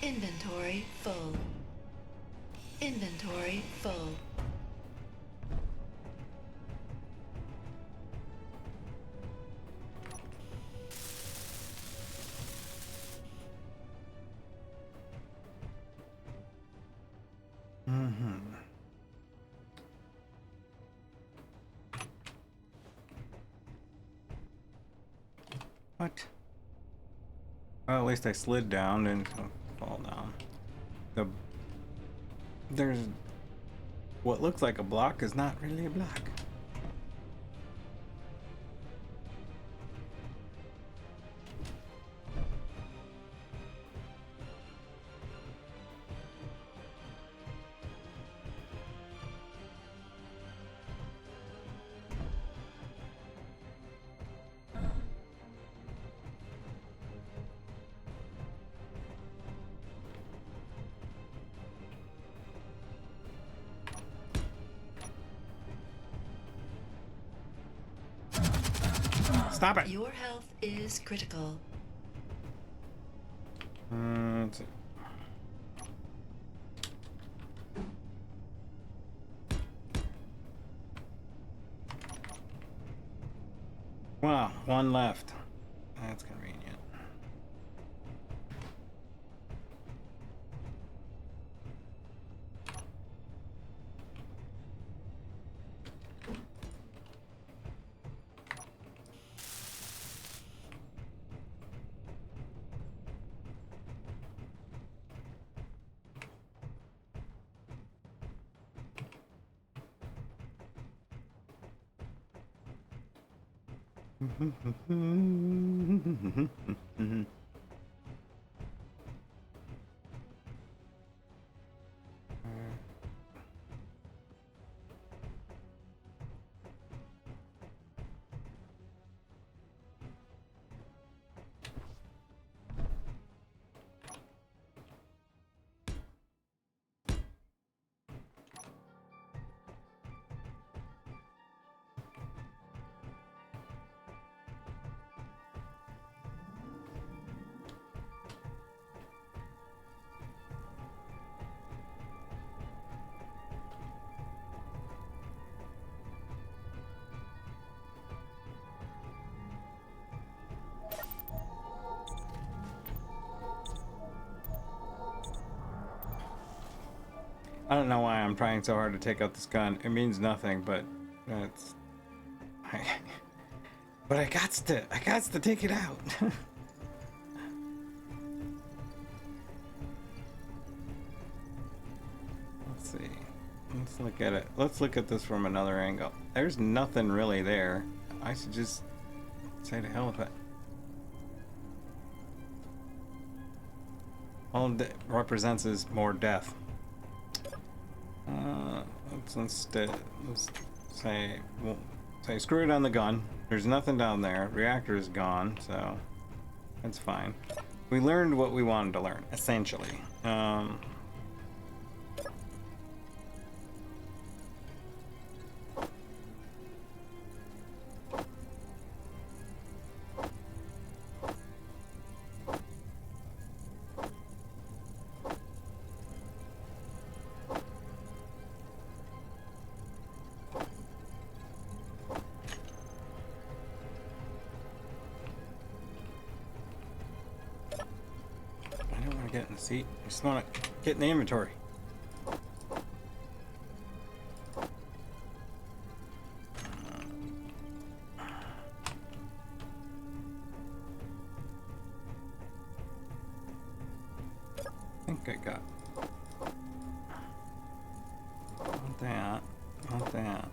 Inventory full. Inventory full. Mm-hmm. What? Well, at least I slid down and fall down. There's what looks like a block is not really a block. Stop it! Your health is critical. That's it. Wow, one left. That's convenient. I don't know why I'm trying so hard to take out this gun. It means nothing, but that's. But I got to take it out. Let's see. Let's look at it. Let's look at this from another angle. There's nothing really there. I should just say to hell with it. All it represents is more death. Let's say, we'll say screw it on the gun. There's nothing down there. Reactor is gone, so that's fine. We learned what we wanted to learn, essentially. Get in the seat. I just want to get in the inventory. I think I got. Want that. Want that.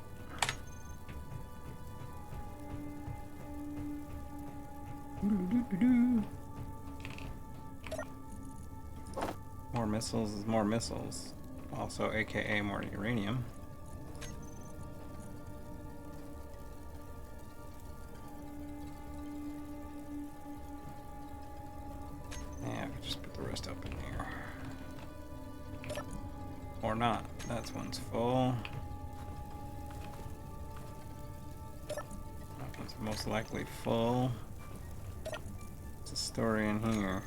Doo-doo-doo-doo-doo. More missiles is more missiles. Also, aka more uranium. Yeah, we just put the rest up in here. Or not. That one's full. That one's most likely full. There's a story in here.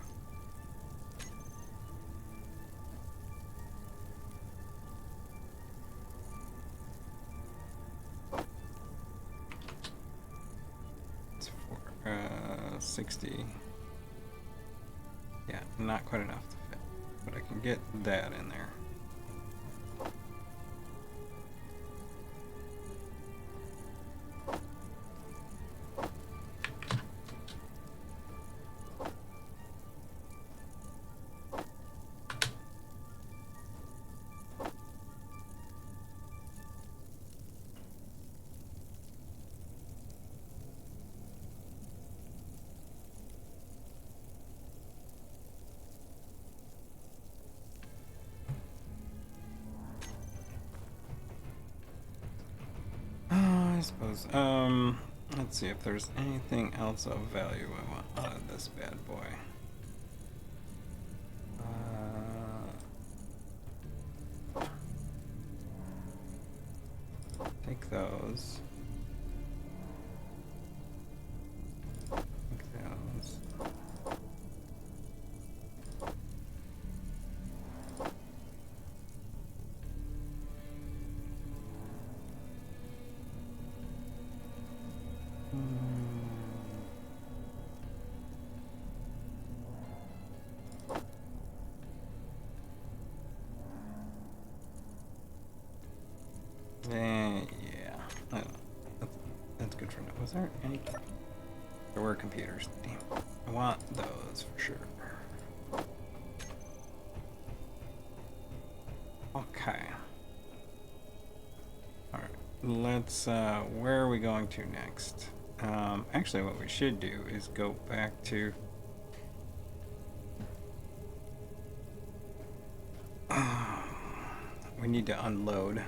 It's 60. Yeah, not quite enough to fit, but I can get that in there. I suppose. Let's see if there's anything else of value I want out of this bad boy. Take those. Take those. Yeah, that's good for now. Was there any? There were computers. Damn, I want those for sure. Okay. All right. Let's. Where are we going to next? Actually, what we should do is go back to. We need to unload.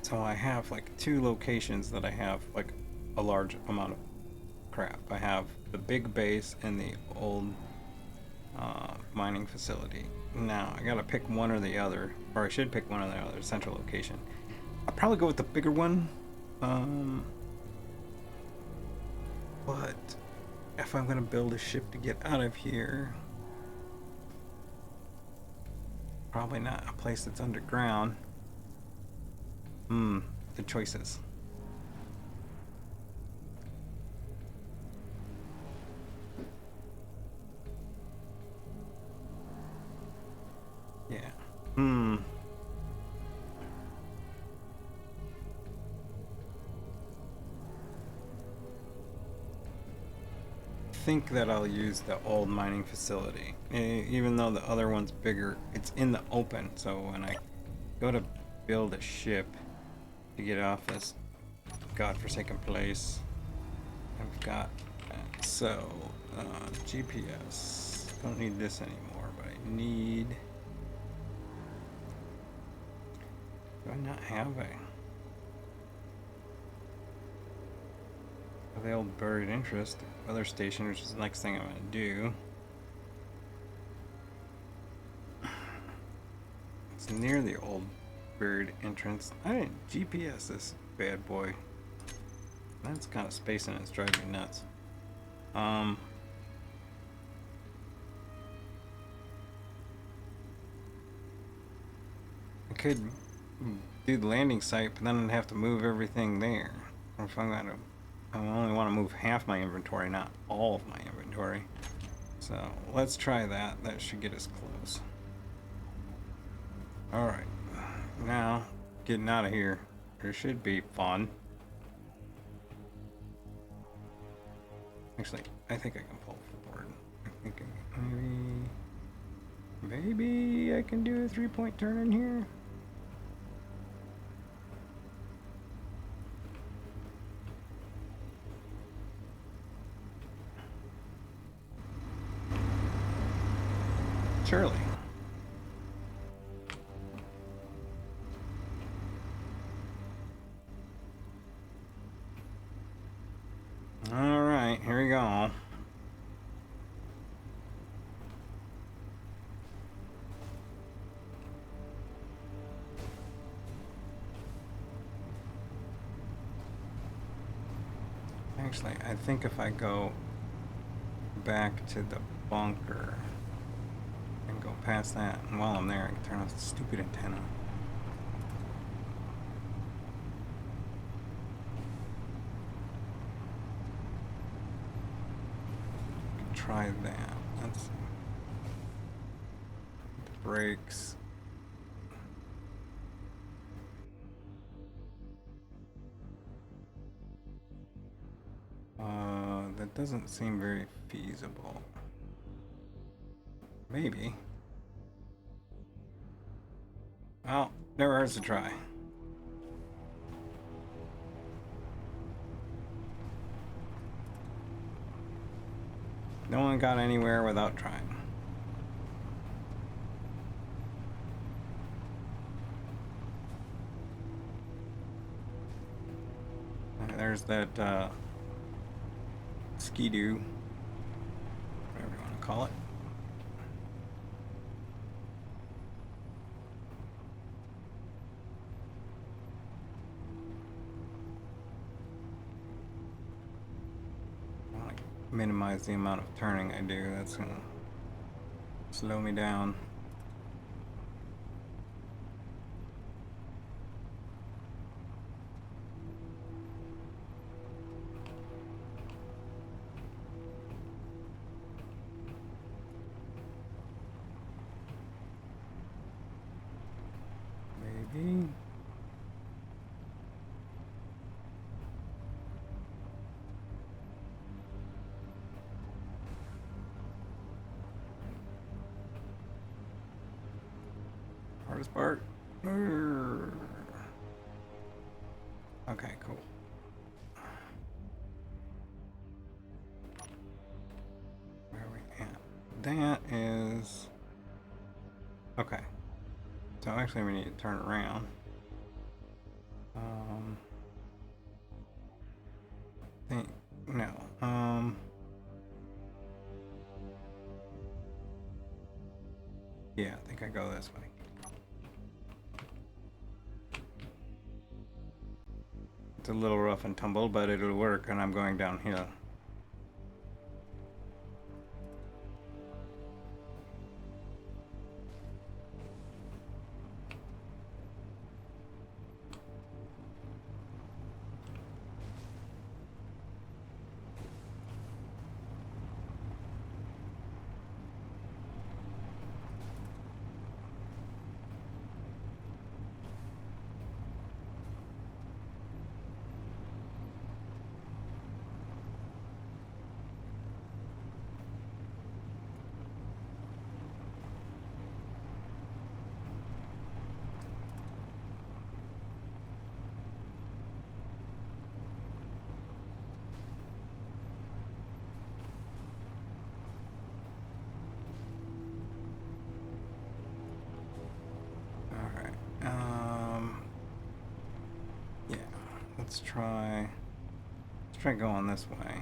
So I have like two locations that I have like a large amount of crap. I have the big base and the old mining facility. Now I gotta pick one or the other, or I should pick one or the other central location. I'll probably go with the bigger one. But if I'm gonna build a ship to get out of here, probably not a place that's underground. The choices. Yeah. I think that I'll use the old mining facility. Even though the other one's bigger, it's in the open, so when I go to build a ship to get off this godforsaken place. I've got that. So, GPS. Don't need this anymore, but I need... Do I not have a... The old buried interest, weather station, which is the next thing I'm going to do. It's near the old buried entrance. I didn't GPS this bad boy. That's kind of spacing. It's driving me nuts. I could do the landing site, but then I'd have to move everything there. If I'm gonna, I only want to move half my inventory, not all of my inventory. So let's try that. That should get us close. All right, now getting out of here. There should be fun. Actually, I think I can pull forward. I think maybe I can do a 3-point turn in here. Surely. All right, here we go. Actually, I think if I go back to the bunker and go past that, and while I'm there, I can turn off the stupid antenna. Try that. Let's see. The brakes. That doesn't seem very feasible. Maybe. Well, never hurts to try. No one got anywhere without trying. There's that skidoo, whatever you want to call it. I want to minimize the amount of turning I do. That's gonna slow me down. Maybe. Hardest part. Okay, cool. Where are we at? That is... Okay. So actually we need to turn around. No. Yeah, I think I go this way. It's a little rough and tumble, but it'll work, and I'm going downhill. let's try going this way.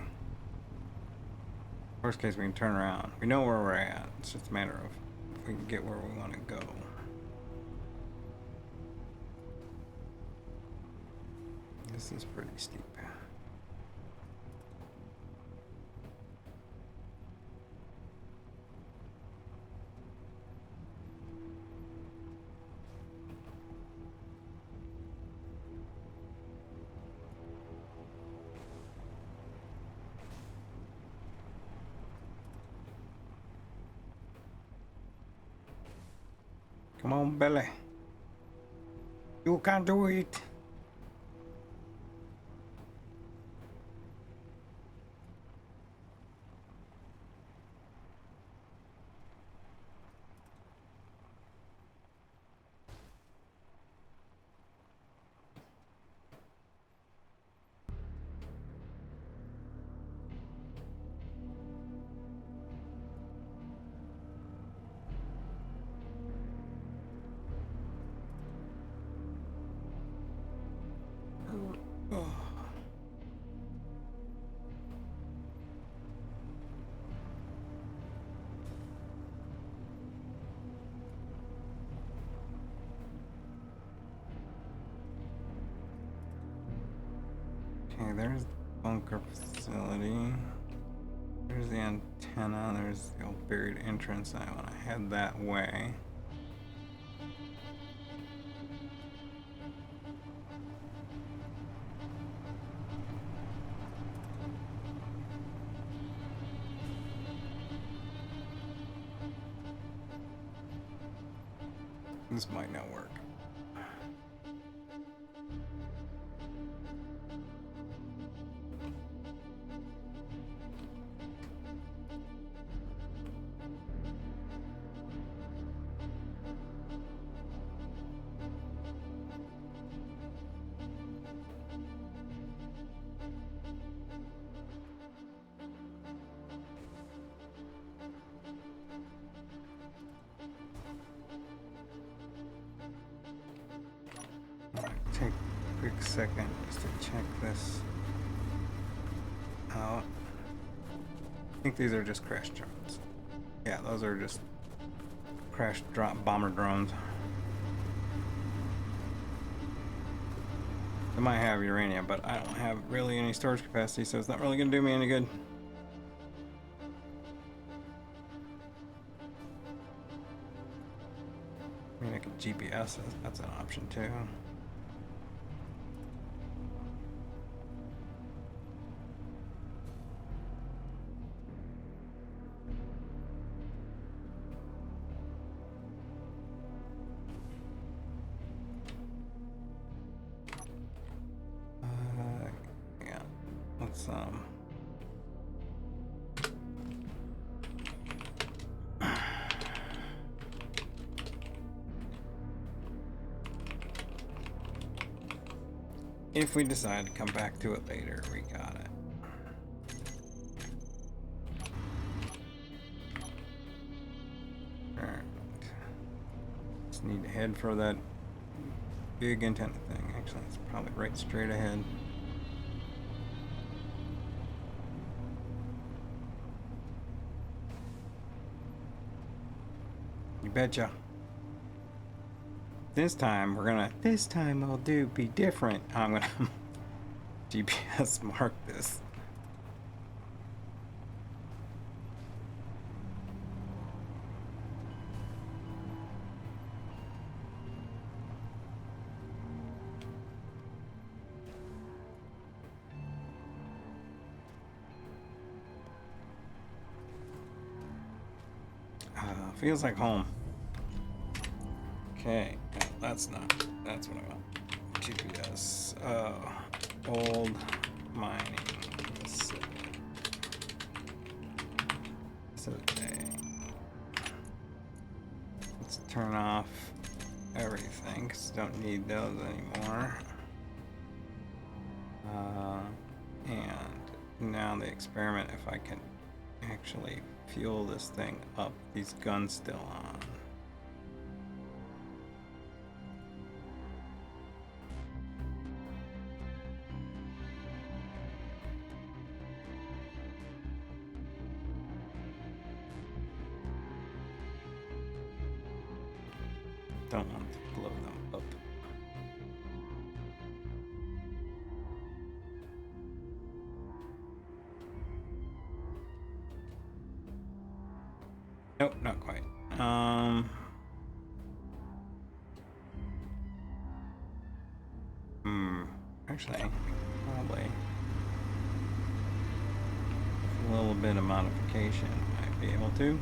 Worst case, we can turn around. We know where we're at. It's just a matter of if we can get where we want to go. This is pretty steep. Come on, Billy. You can do it. Okay, there's the bunker facility. There's the antenna. There's the old buried entrance. I want to head that way. This might not work. Take a quick second just to check this out. I think these are just crash drones. Yeah, those are just crash drop bomber drones. They might have uranium, but I don't have really any storage capacity, so it's not really gonna do me any good. I mean, I could GPS, that's an option too. Yeah, let's if we decide to come back to it later, we got it. Alright. Just need to head for that big antenna thing. Actually, it's probably right straight ahead. You betcha. This time I'll be different. I'm gonna GPS mark this. Feels like home. Okay, no, that's what I want. GPS, old mining facility. Let's turn off everything, because don't need those anymore. And now the experiment, if I can actually fuel this thing up, these guns still on. Don't want to blow them up. Nope, not quite. Actually, probably a little bit of modification might be able to.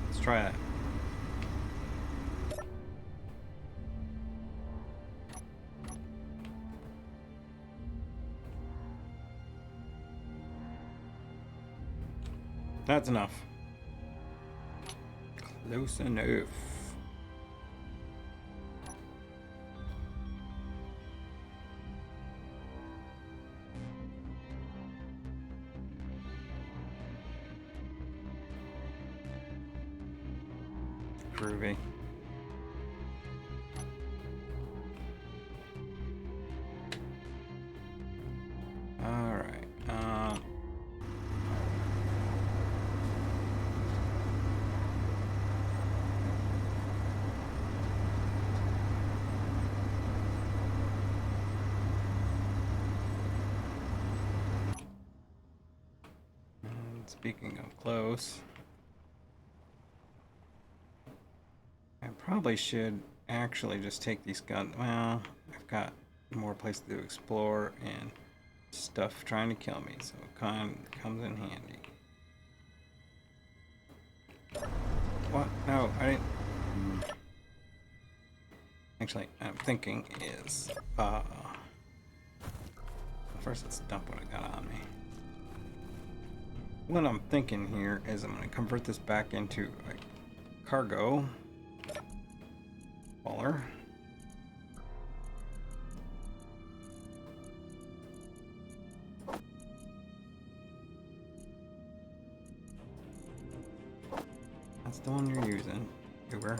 Let's try that. That's enough. Close enough. Groovy. All right. And speaking of close, I probably should actually just take these guns. Well, I've got more places to explore and stuff trying to kill me, so it comes in handy. What? No, I didn't. Actually, I'm thinking is first let's dump what I got on me. What I'm thinking here is I'm going to convert this back into a cargo hauler. That's the one you're using, Uber.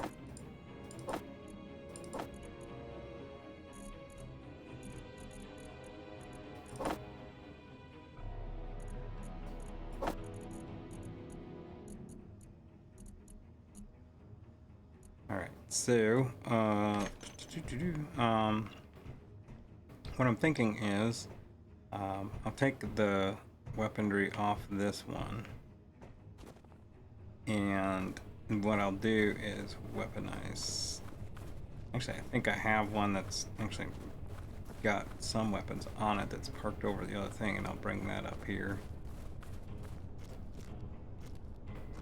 So, what I'm thinking is, I'll take the weaponry off this one, and what I'll do is weaponize. Actually, I think I have one that's actually got some weapons on it that's parked over the other thing, and I'll bring that up here.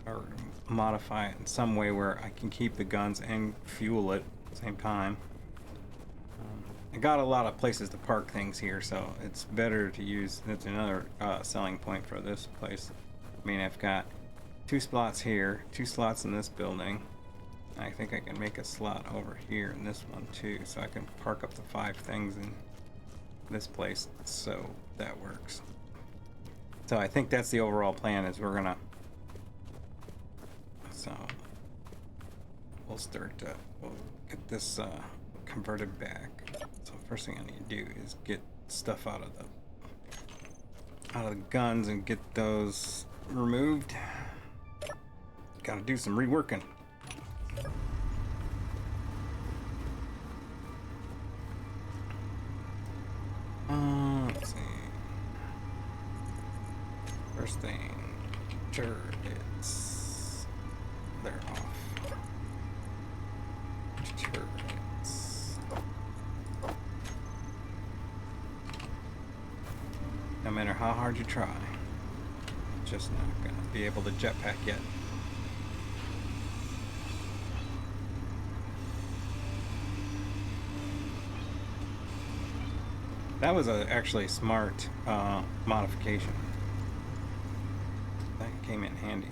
Or modify it in some way where I can keep the guns and fuel it at the same time. I got a lot of places to park things here, so it's better to use. That's another selling point for this place. I mean, I've got 2 slots here, 2 slots in this building. I think I can make a slot over here in this one too, so I can park up to 5 things in this place, so that works. So I think that's the overall plan, is we're gonna, so we'll we'll get this converted back. So first thing I need to do is get stuff out of the guns and get those removed. Gotta do some reworking. Let's see. First thing, turrets. They're off. Turrets. No matter how hard you try, just not gonna be able to jetpack yet. That was actually a smart modification. That came in handy.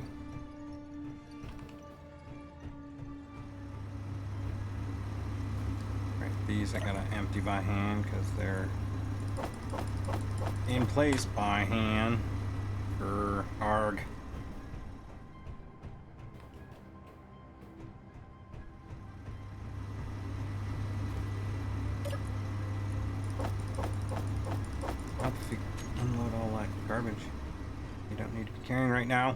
These I gotta empty by hand because they're in place by hand. Arg. What if you unload all that garbage you don't need to be carrying right now?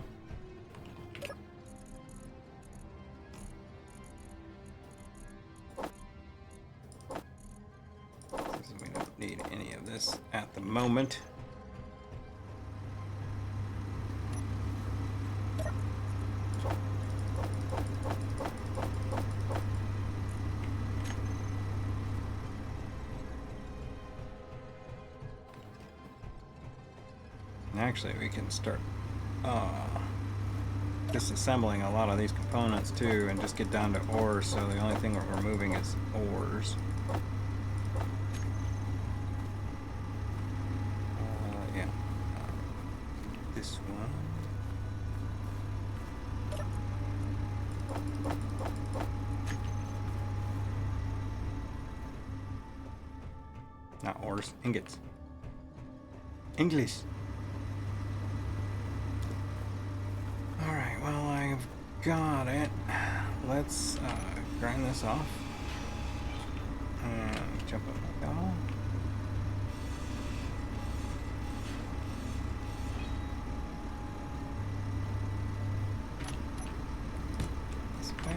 We don't need any of this at the moment. Actually, we can start disassembling a lot of these components too and just get down to ores, so the only thing we're moving is ores. Yeah. This one. Not ores, ingots. English. Alright, well, I've got it. Let's grind this off. And jump up like that. This way.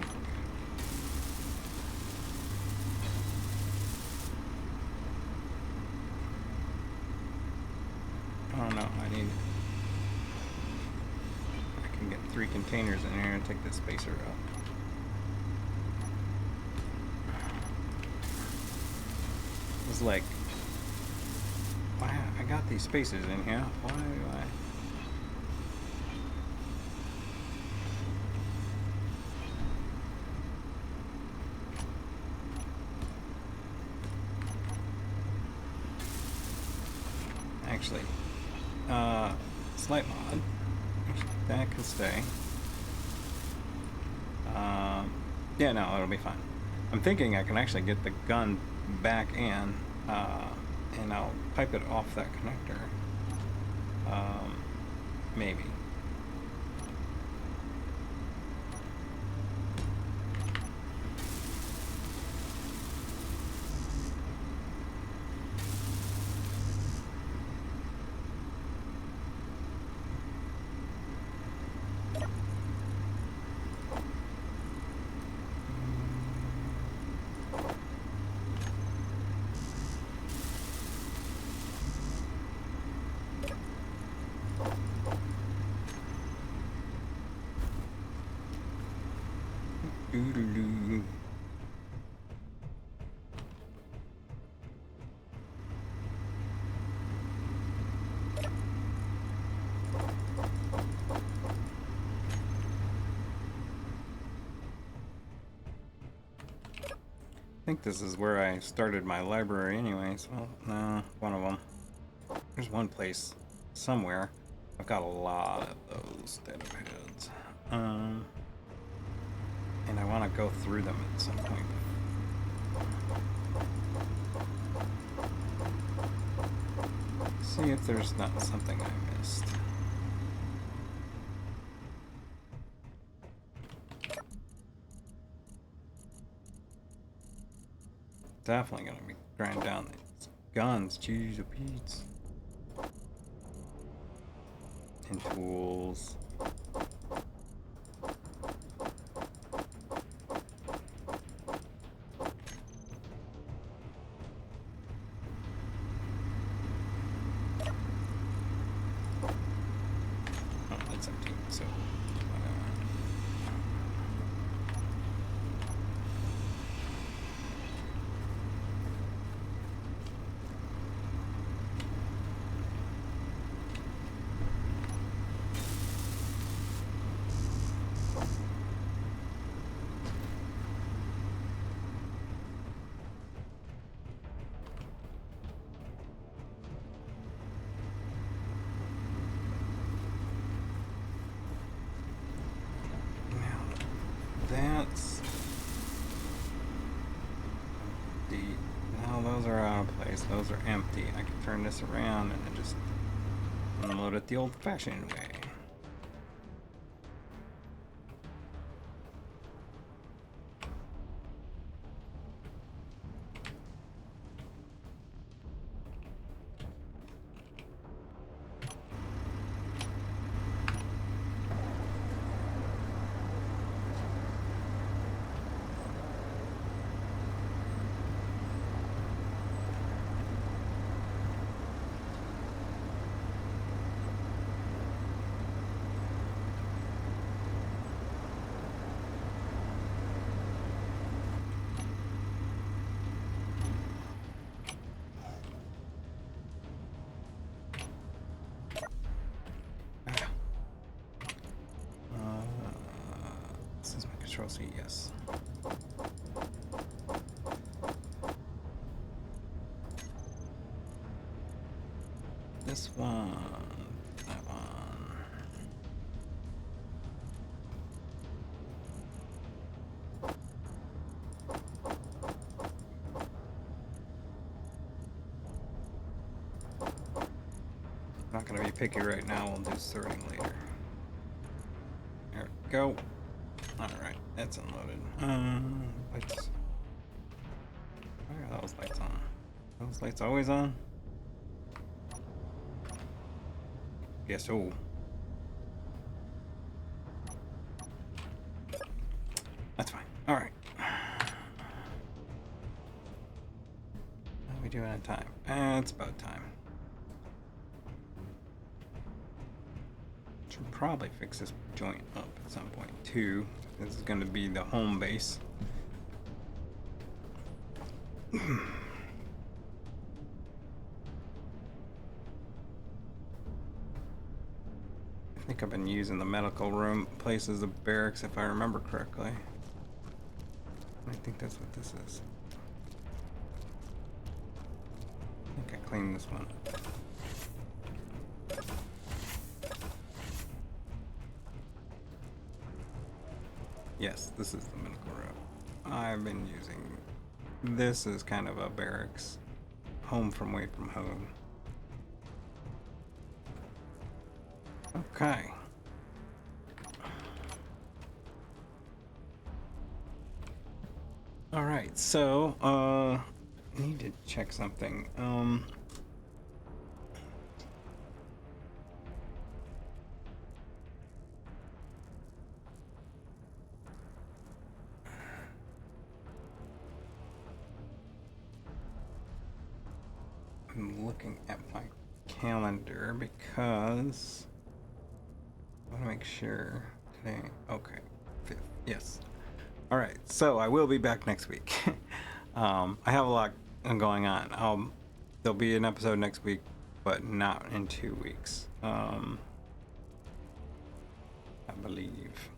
Oh no, I need... I can get 3 containers in here and take the spacer out. It was like... Why? I got these spacers in here. Why do I... Actually, slight mod. That can stay. Yeah, no, it'll be fine. I'm thinking I can actually get the gun back in, and I'll pipe it off that connector. Maybe. Doo-doo-doo. I think this is where I started my library anyways. Well, no, one of them. There's one place somewhere. I've got a lot of those data pads. And I want to go through them at some point. See if there's not something I missed. Definitely gonna be grind down these guns, jeez, oh Pete's. And tools. Oh, that's empty, so fireplace. Those are empty. I can turn this around and then just unload it the old-fashioned way. This is my control C, yes. This one, that one. Not gonna be picky right now, we'll do sorting later. There we go. Alright, that's unloaded. Lights. Why are those lights on? Are those lights always on? Yes, oh. That's fine. Alright. How are we doing on time? It's about time. Should probably fix this joint up at some point too. This is going to be the home base. I think I've been using the medical room place as a barracks if I remember correctly. I think that's what this is. I think I cleaned this one up. Yes, this is the medical room. I've been using this as kind of a barracks, home from away from home. Okay. All right, so I need to check something. I'm looking at my calendar because I want to make sure today. Okay, 5th. Yes. All right. So I will be back next week. I have a lot going on. There'll be an episode next week, but not in 2 weeks. I believe.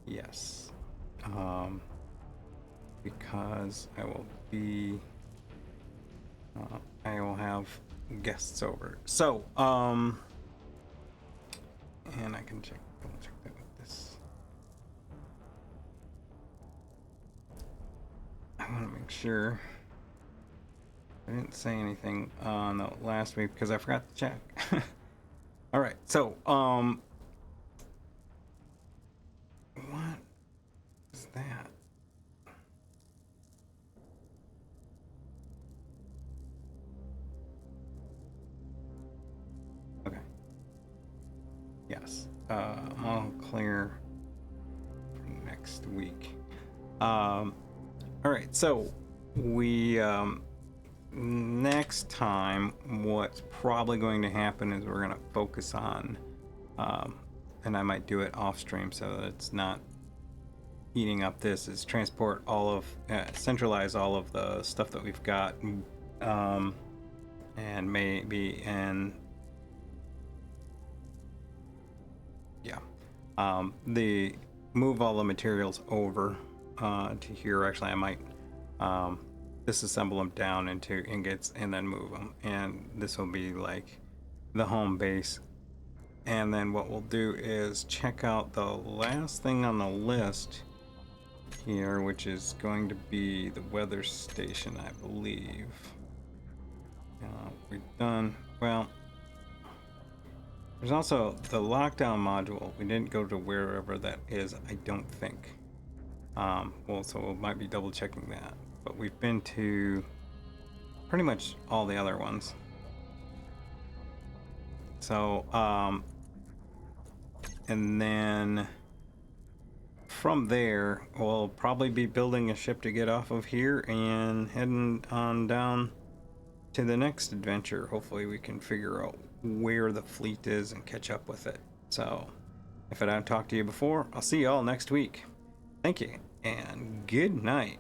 Yes. Because I will be, I will have guests over. So, and I can double check that with this. I want to make sure I didn't say anything on the last week because I forgot to check. All right, so, what is that? Okay. Yes. I'm all clear for next week. All right. So we next time, what's probably going to happen is we're going to focus on, and I might do it off stream so that it's not eating up this. Is transport all of, centralize all of the stuff that we've got, and maybe the move all the materials over to here. Actually, I might disassemble them down into ingots and then move them, and this will be like the home base. And then what we'll do is check out the last thing on the list here, which is going to be the weather station, I believe. We've done, well, there's also the lockdown module. We didn't go to wherever that is, I don't think. Well, so we might be double checking that. But we've been to pretty much all the other ones. So, and then from there, we'll probably be building a ship to get off of here and heading on down to the next adventure. Hopefully we can figure out where the fleet is and catch up with it. So, if I don't talk to you before, I'll see you all next week. Thank you, and good night.